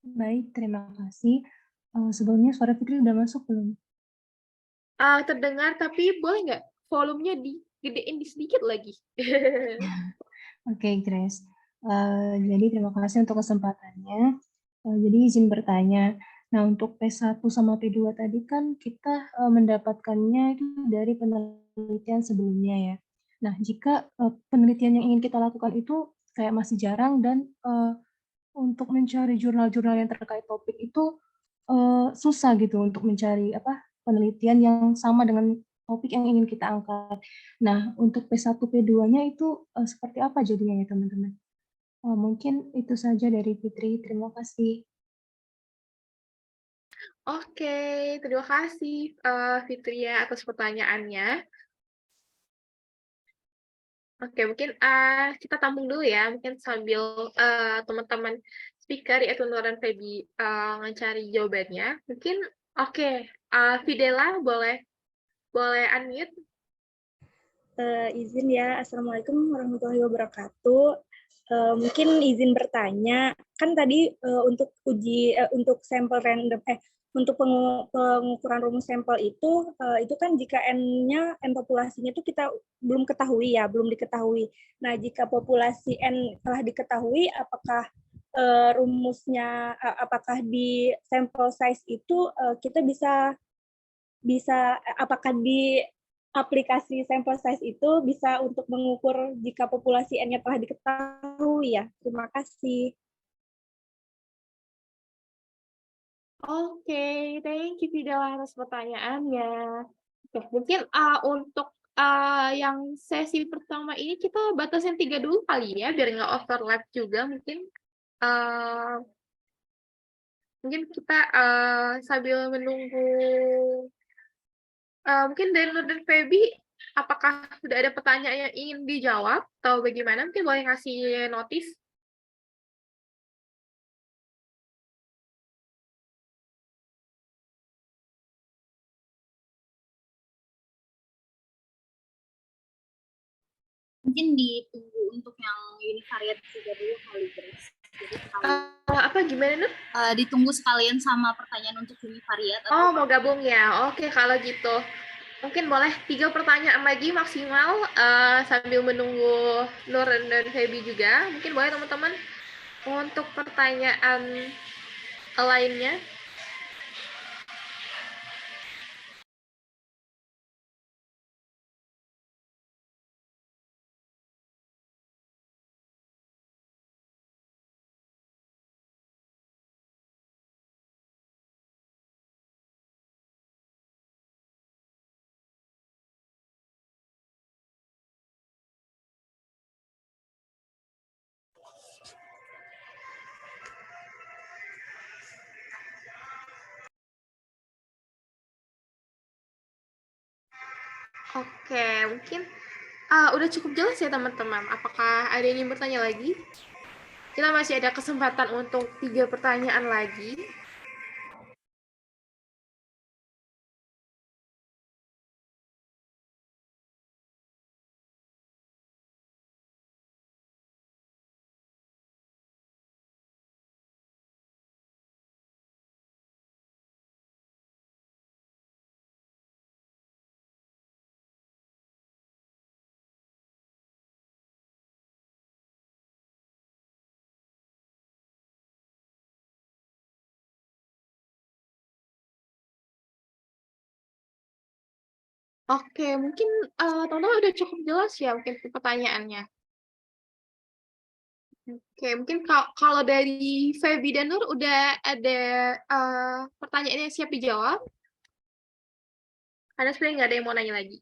[SPEAKER 7] Baik, terima kasih. Sebelumnya suara Fitri udah masuk belum?
[SPEAKER 1] Terdengar, tapi boleh nggak volumenya digedein sedikit lagi?
[SPEAKER 7] Oke, Grace. Jadi terima kasih untuk kesempatannya. Jadi izin bertanya. Nah, untuk P1 sama P2 tadi kan kita mendapatkannya itu dari penelitian sebelumnya ya. Nah, jika penelitian yang ingin kita lakukan itu kayak masih jarang dan untuk mencari jurnal-jurnal yang terkait topik itu susah gitu untuk mencari penelitian yang sama dengan topik yang ingin kita angkat. Nah, untuk P1, P2-nya itu seperti apa jadinya ya teman-teman? Mungkin itu saja dari Fitri. Terima kasih.
[SPEAKER 1] Oke, terima kasih Fitria atas pertanyaannya. Oke, mungkin kita tampung dulu ya, mungkin sambil teman-teman speaker yaitu Nur dan Feby mencari jawabannya. Mungkin oke, Fidela boleh unmute.
[SPEAKER 8] Izin ya, Assalamualaikum warahmatullahi wabarakatuh. Mungkin izin bertanya, kan tadi untuk sampel random, untuk pengukuran rumus sampel itu kan jika n populasinya itu kita belum ketahui ya, belum diketahui. Nah, jika populasi n telah diketahui, apakah rumusnya, apakah di sampel size itu kita bisa apakah di aplikasi sampel size itu bisa untuk mengukur jika populasi N-nya telah diketahui ya? Terima kasih.
[SPEAKER 1] Oke, thank you Fidela atas pertanyaannya. Oke, mungkin untuk yang sesi pertama ini kita batasin 3 dulu kali ya, biar nggak overlap juga mungkin. Mungkin kita sambil menunggu, mungkin dari Nur dan Feby, apakah sudah ada pertanyaan yang ingin dijawab atau bagaimana? Mungkin boleh kasih notis.
[SPEAKER 4] Mungkin ditunggu untuk yang univariate juga dulu kali, guys. Jadi
[SPEAKER 1] Apa gimana, Nur?
[SPEAKER 4] Ditunggu sekalian sama pertanyaan untuk univariate.
[SPEAKER 1] Oh, mau gabung ya? Oke, kalau gitu. Mungkin boleh 3 pertanyaan lagi maksimal sambil menunggu Nur dan Feby juga. Mungkin boleh teman-teman untuk pertanyaan lainnya. Oke, mungkin udah cukup jelas ya teman-teman. Apakah ada yang ingin bertanya lagi? Kita masih ada kesempatan untuk 3 pertanyaan lagi. Oke, mungkin teman-teman udah cukup jelas ya mungkin pertanyaannya. Oke, mungkin kalau dari Feby dan Nur udah ada pertanyaan yang siap dijawab? Karena sebenarnya nggak ada yang mau nanya lagi.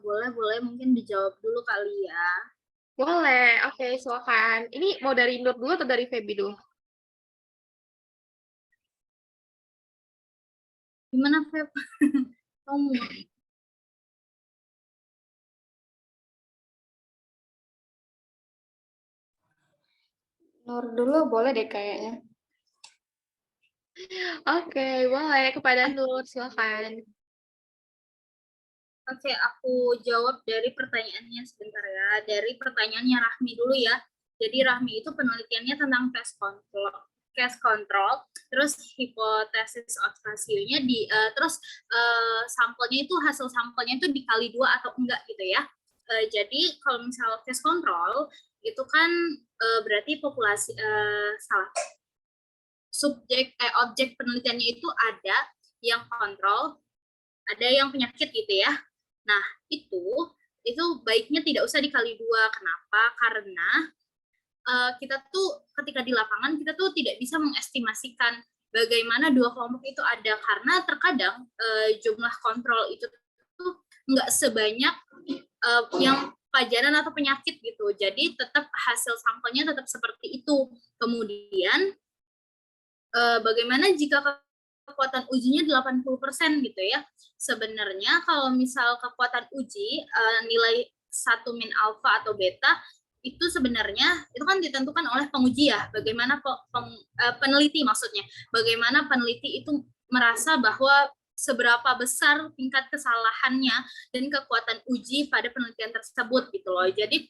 [SPEAKER 4] Boleh mungkin dijawab dulu kali ya.
[SPEAKER 1] Boleh, oke, silakan. Ini mau dari Nur dulu atau dari Feby dulu?
[SPEAKER 4] Gimana, Feb? Kamu?
[SPEAKER 5] Nur dulu boleh deh kayaknya.
[SPEAKER 1] Oke, boleh. Kepada Nur, silakan.
[SPEAKER 4] Oke, aku jawab dari pertanyaannya sebentar ya. Dari pertanyaannya Rahmi dulu ya. Jadi Rahmi itu penelitiannya tentang pest control. case control, terus hipotesis of ratio-nya terus sampelnya itu hasil sampelnya itu dikali 2 atau enggak gitu ya. Jadi kalau misal case control itu kan berarti populasi objek penelitiannya itu ada yang kontrol, ada yang penyakit gitu ya. Nah, itu baiknya tidak usah dikali 2. Kenapa? Karena kita tuh ketika di lapangan kita tuh tidak bisa mengestimasikan bagaimana dua kelompok itu ada, karena terkadang jumlah kontrol itu tuh nggak sebanyak yang pelajaran atau penyakit gitu. Jadi tetap hasil sampelnya tetap seperti itu. Kemudian bagaimana jika kekuatan ujinya 80% gitu ya. Sebenarnya kalau misal kekuatan uji nilai 1 min alfa atau beta itu sebenarnya itu kan ditentukan oleh penguji ya. Bagaimana peneliti maksudnya. Bagaimana peneliti itu merasa bahwa seberapa besar tingkat kesalahannya dan kekuatan uji pada penelitian tersebut gitu loh. Jadi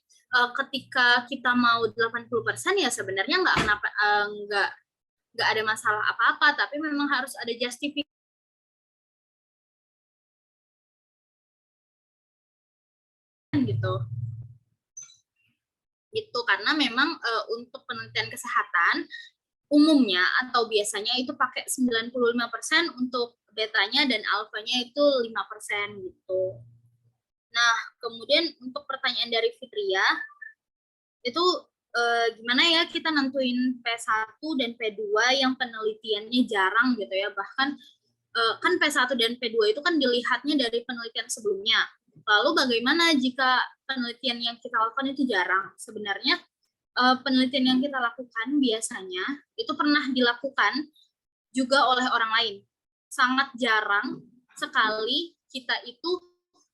[SPEAKER 4] ketika kita mau 80% ya sebenarnya nggak ada masalah apa-apa, tapi memang harus ada justifikasi gitu. Gitu, karena memang untuk penelitian kesehatan umumnya atau biasanya itu pakai 95% untuk betanya dan alfanya itu 5% gitu. Nah, kemudian untuk pertanyaan dari Fitria, itu gimana ya kita nentuin P1 dan P2 yang penelitiannya jarang gitu ya, bahkan kan P1 dan P2 itu kan dilihatnya dari penelitian sebelumnya. Lalu bagaimana jika penelitian yang kita lakukan itu jarang? Sebenarnya penelitian yang kita lakukan biasanya itu pernah dilakukan juga oleh orang lain. Sangat jarang sekali kita itu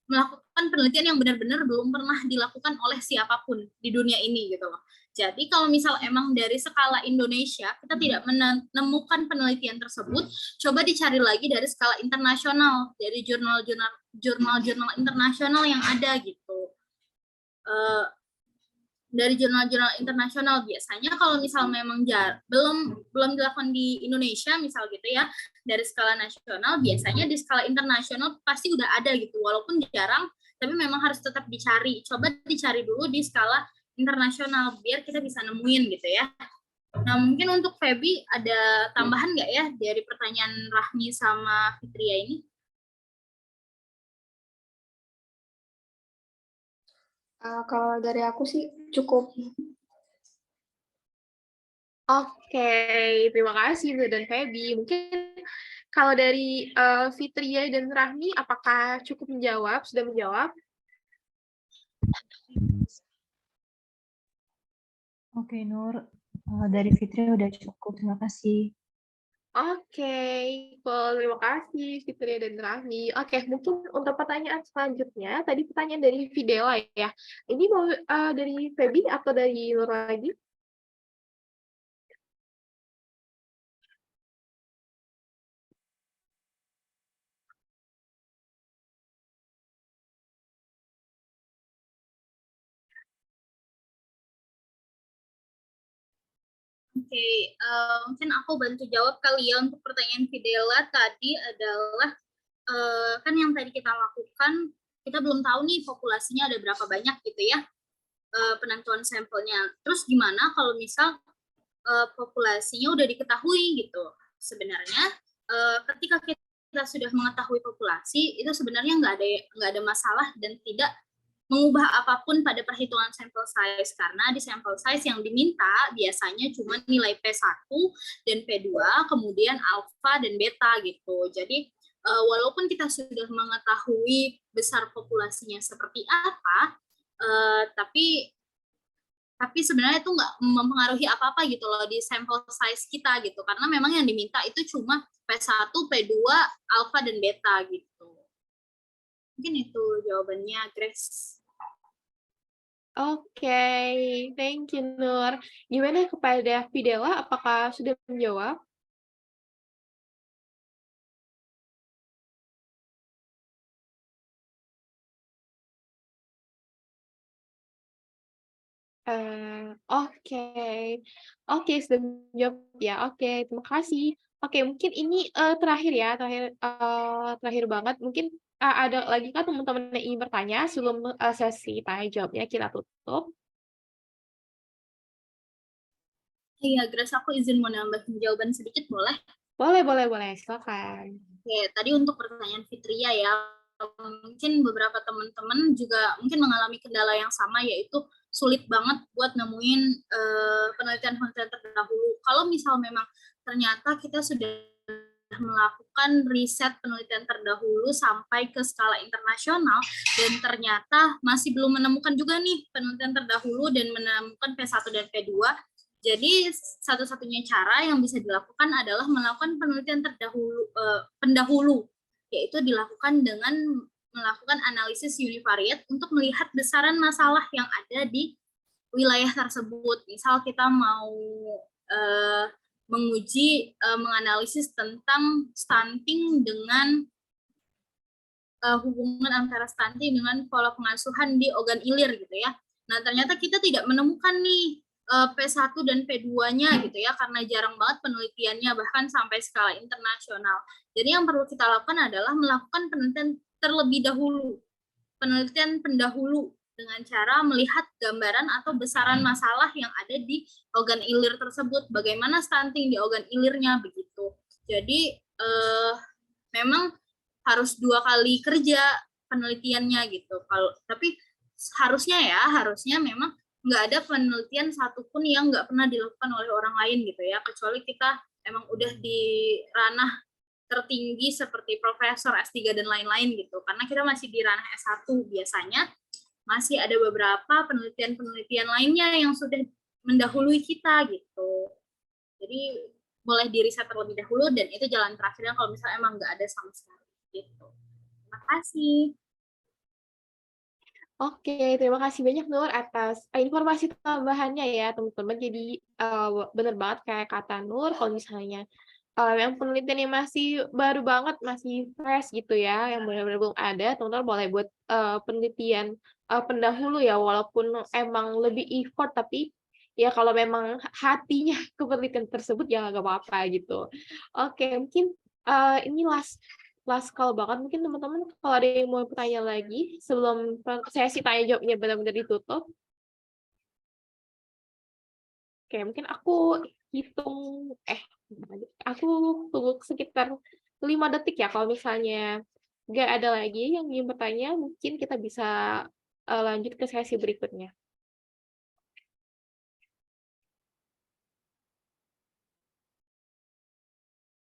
[SPEAKER 4] melakukan penelitian yang benar-benar belum pernah dilakukan oleh siapapun di dunia ini gitu loh. Jadi kalau misal emang dari skala Indonesia kita tidak menemukan penelitian tersebut, coba dicari lagi dari skala internasional, dari jurnal-jurnal internasional yang ada gitu. Dari jurnal-jurnal internasional biasanya kalau misal memang belum dilakukan di Indonesia misal gitu ya, dari skala nasional biasanya di skala internasional pasti udah ada gitu, walaupun jarang tapi memang harus tetap dicari. Coba dicari dulu di skala internasional biar kita bisa nemuin gitu ya. Nah, mungkin untuk Feby ada tambahan nggak ya dari pertanyaan Rahmi sama Fitria ini?
[SPEAKER 5] Kalau dari aku sih cukup.
[SPEAKER 1] Oke, terima kasih Bu dan Feby. Mungkin kalau dari Fitria dan Rahmi, apakah cukup menjawab? Sudah menjawab?
[SPEAKER 7] Oke, Nur. Dari Fitri udah cukup. Terima kasih.
[SPEAKER 1] Oke, terima kasih Fitria dan Rahmi. Oke, mungkin untuk pertanyaan selanjutnya, tadi pertanyaan dari Videla ya. Ini mau dari Feby atau dari Nur lagi?
[SPEAKER 4] Oke, mungkin aku bantu jawab kali ya untuk pertanyaan Videla tadi adalah kan yang tadi kita lakukan, kita belum tahu nih populasinya ada berapa banyak gitu ya, penentuan sampelnya. Terus gimana kalau misal populasinya udah diketahui gitu? Sebenarnya ketika kita sudah mengetahui populasi, itu sebenarnya nggak ada masalah dan tidak mengubah apapun pada perhitungan sampel size, karena di sampel size yang diminta biasanya cuma nilai P1 dan P2, kemudian alfa dan beta gitu. Jadi walaupun kita sudah mengetahui besar populasinya seperti apa, tapi sebenarnya itu nggak mempengaruhi apa-apa gitu loh di sampel size kita gitu, karena memang yang diminta itu cuma P1, P2, alfa dan beta gitu. Mungkin itu jawabannya, Grace.
[SPEAKER 1] Oke, thank you Nur. Gimana kepada Videla, apakah sudah menjawab? Oke. Oke, sudah menjawab ya, oke, terima kasih. Oke, mungkin ini, terakhir ya, terakhir banget, mungkin, ada lagi kah teman-teman yang ingin bertanya sebelum, sesi tanya jawabnya kita tutup?
[SPEAKER 4] Iya, Grace, aku izin mau nambahin jawaban sedikit, boleh?
[SPEAKER 1] Boleh, silakan.
[SPEAKER 4] Oke, tadi untuk pertanyaan Fitria ya, mungkin beberapa teman-teman juga mungkin mengalami kendala yang sama, yaitu sulit banget buat nemuin penelitian-penelitian terdahulu. Kalau misal memang ternyata kita sudah melakukan riset penelitian terdahulu sampai ke skala internasional dan ternyata masih belum menemukan juga nih penelitian terdahulu dan menemukan P1 dan P2. Jadi satu-satunya cara yang bisa dilakukan adalah melakukan penelitian pendahulu, yaitu dilakukan dengan melakukan analisis univariate untuk melihat besaran masalah yang ada di wilayah tersebut. Misal kita mau menguji, menganalisis tentang stunting dengan hubungan antara stunting dengan pola pengasuhan di organ ilir gitu ya. Nah, ternyata kita tidak menemukan nih P1 dan P2-nya gitu ya, karena jarang banget penelitiannya, bahkan sampai skala internasional. Jadi yang perlu kita lakukan adalah melakukan penelitian terlebih dahulu, penelitian pendahulu, dengan cara melihat gambaran atau besaran masalah yang ada di organ ilir tersebut, bagaimana stunting di organ ilirnya, begitu. Jadi memang harus 2 kali kerja penelitiannya gitu. Tapi harusnya memang nggak ada penelitian satupun yang nggak pernah dilakukan oleh orang lain gitu ya, kecuali kita emang udah di ranah tertinggi seperti profesor S3 dan lain-lain gitu. Karena kita masih di ranah S1 biasanya, masih ada beberapa penelitian-penelitian lainnya yang sudah mendahului kita gitu. Jadi boleh diriset terlebih dahulu dan itu jalan terakhirnya kalau misalnya emang nggak ada sama sekali gitu. Terima kasih.
[SPEAKER 1] Oke, terima kasih banyak Nur atas informasi tambahannya ya teman-teman. Jadi benar banget kayak kata Nur, kalau misalnya yang penelitian yang masih baru banget, masih fresh gitu ya, yang benar-benar belum ada, teman-teman boleh buat penelitian pendahulu ya, walaupun emang lebih effort, tapi ya kalau memang hatinya ke penelitian tersebut ya nggak apa-apa gitu. Oke, mungkin ini last call banget. Mungkin teman-teman kalau ada yang mau bertanya lagi sebelum sesi tanya jawabnya benar-benar ditutup. Oke, mungkin hitung aku tunggu sekitar 5 detik ya, kalau misalnya nggak ada lagi yang ingin bertanya, mungkin kita bisa lanjut ke sesi berikutnya.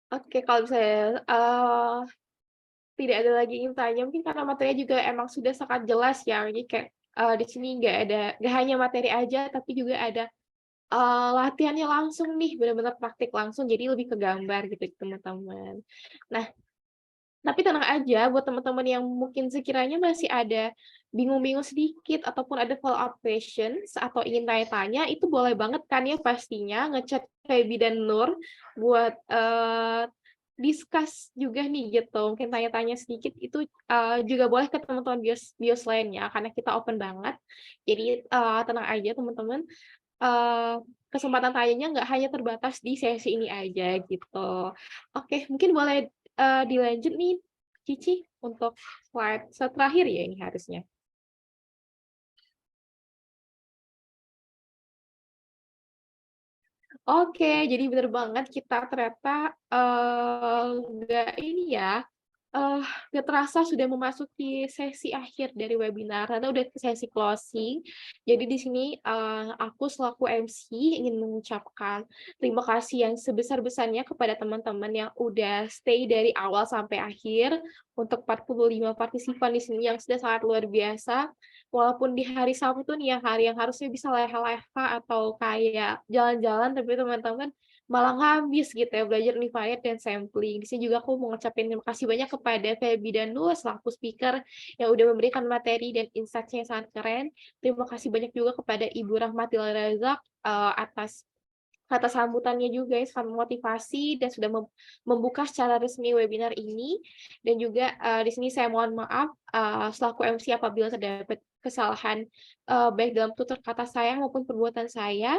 [SPEAKER 1] Oke, kalau misalnya tidak ada lagi yang ingin tanya, mungkin karena materinya juga emang sudah sangat jelas ya, jadi kayak di sini nggak hanya materi aja, tapi juga ada latihannya langsung nih, benar-benar praktik langsung, jadi lebih ke gambar gitu teman-teman. Nah, tapi tenang aja buat teman-teman yang mungkin sekiranya masih ada bingung-bingung sedikit ataupun ada follow up questions atau ingin tanya-tanya, itu boleh banget kan ya pastinya ngechat Feby dan Nur buat discuss juga nih gitu. Mungkin tanya-tanya sedikit itu juga boleh ke teman-teman bios lainnya karena kita open banget. Jadi tenang aja teman-teman. Kesempatan tanyanya nggak hanya terbatas di sesi ini aja gitu. Oke, mungkin boleh dilanjut nih Cici untuk slide terakhir ya ini harusnya. Oke, jadi bener banget kita ternyata nggak ini ya, nggak terasa sudah memasuki sesi akhir dari webinar, karena udah ke sesi closing. Jadi di sini aku selaku MC ingin mengucapkan terima kasih yang sebesar-besarnya kepada teman-teman yang udah stay dari awal sampai akhir. Untuk 45 partisipan di sini yang sudah sangat luar biasa. Walaupun di hari Sabtu nih ya, hari yang harusnya bisa leha-leha atau kayak jalan-jalan, tapi teman-teman malah habis gitu ya belajar univariate dan sampling. Di sini juga aku mau ngucapin terima kasih banyak kepada Feby dan Nur selaku speaker yang udah memberikan materi dan insight-nya yang sangat keren. Terima kasih banyak juga kepada Ibu Rahmatil Razak atas kata sambutannya juga yang sangat memotivasi dan sudah membuka secara resmi webinar ini. Dan juga di sini saya mohon maaf selaku MC apabila terdapat kesalahan baik dalam tutur kata saya maupun perbuatan saya.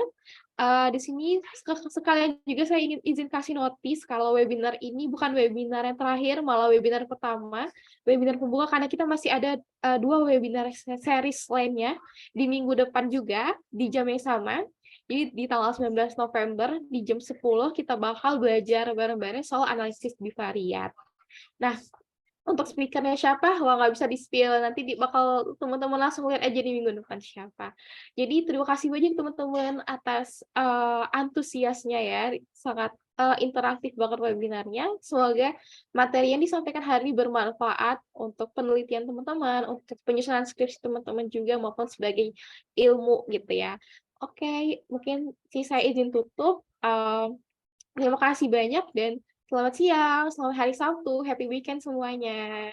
[SPEAKER 1] Di sini sekalian juga saya ingin izin kasih notis kalau webinar ini bukan webinar yang terakhir, malah webinar pertama, webinar pembuka, karena kita masih ada 2 webinar series lainnya di minggu depan juga di jam yang sama. Jadi di tanggal 19 November di jam 10 kita bakal belajar bareng-bareng soal analisis bivariat. Nah, untuk speaker-nya siapa? Wah, nggak bisa di-spill, nanti bakal teman-teman langsung lihat aja di minggu depan siapa. Jadi terima kasih banyak teman-teman atas antusiasnya ya, sangat interaktif banget webinarnya. Semoga materi yang disampaikan hari ini bermanfaat untuk penelitian teman-teman, untuk penyusunan skripsi teman-teman juga, maupun sebagai ilmu gitu ya. Oke, mungkin saya izin tutup. Terima kasih banyak dan selamat siang, selamat hari Sabtu, happy weekend semuanya.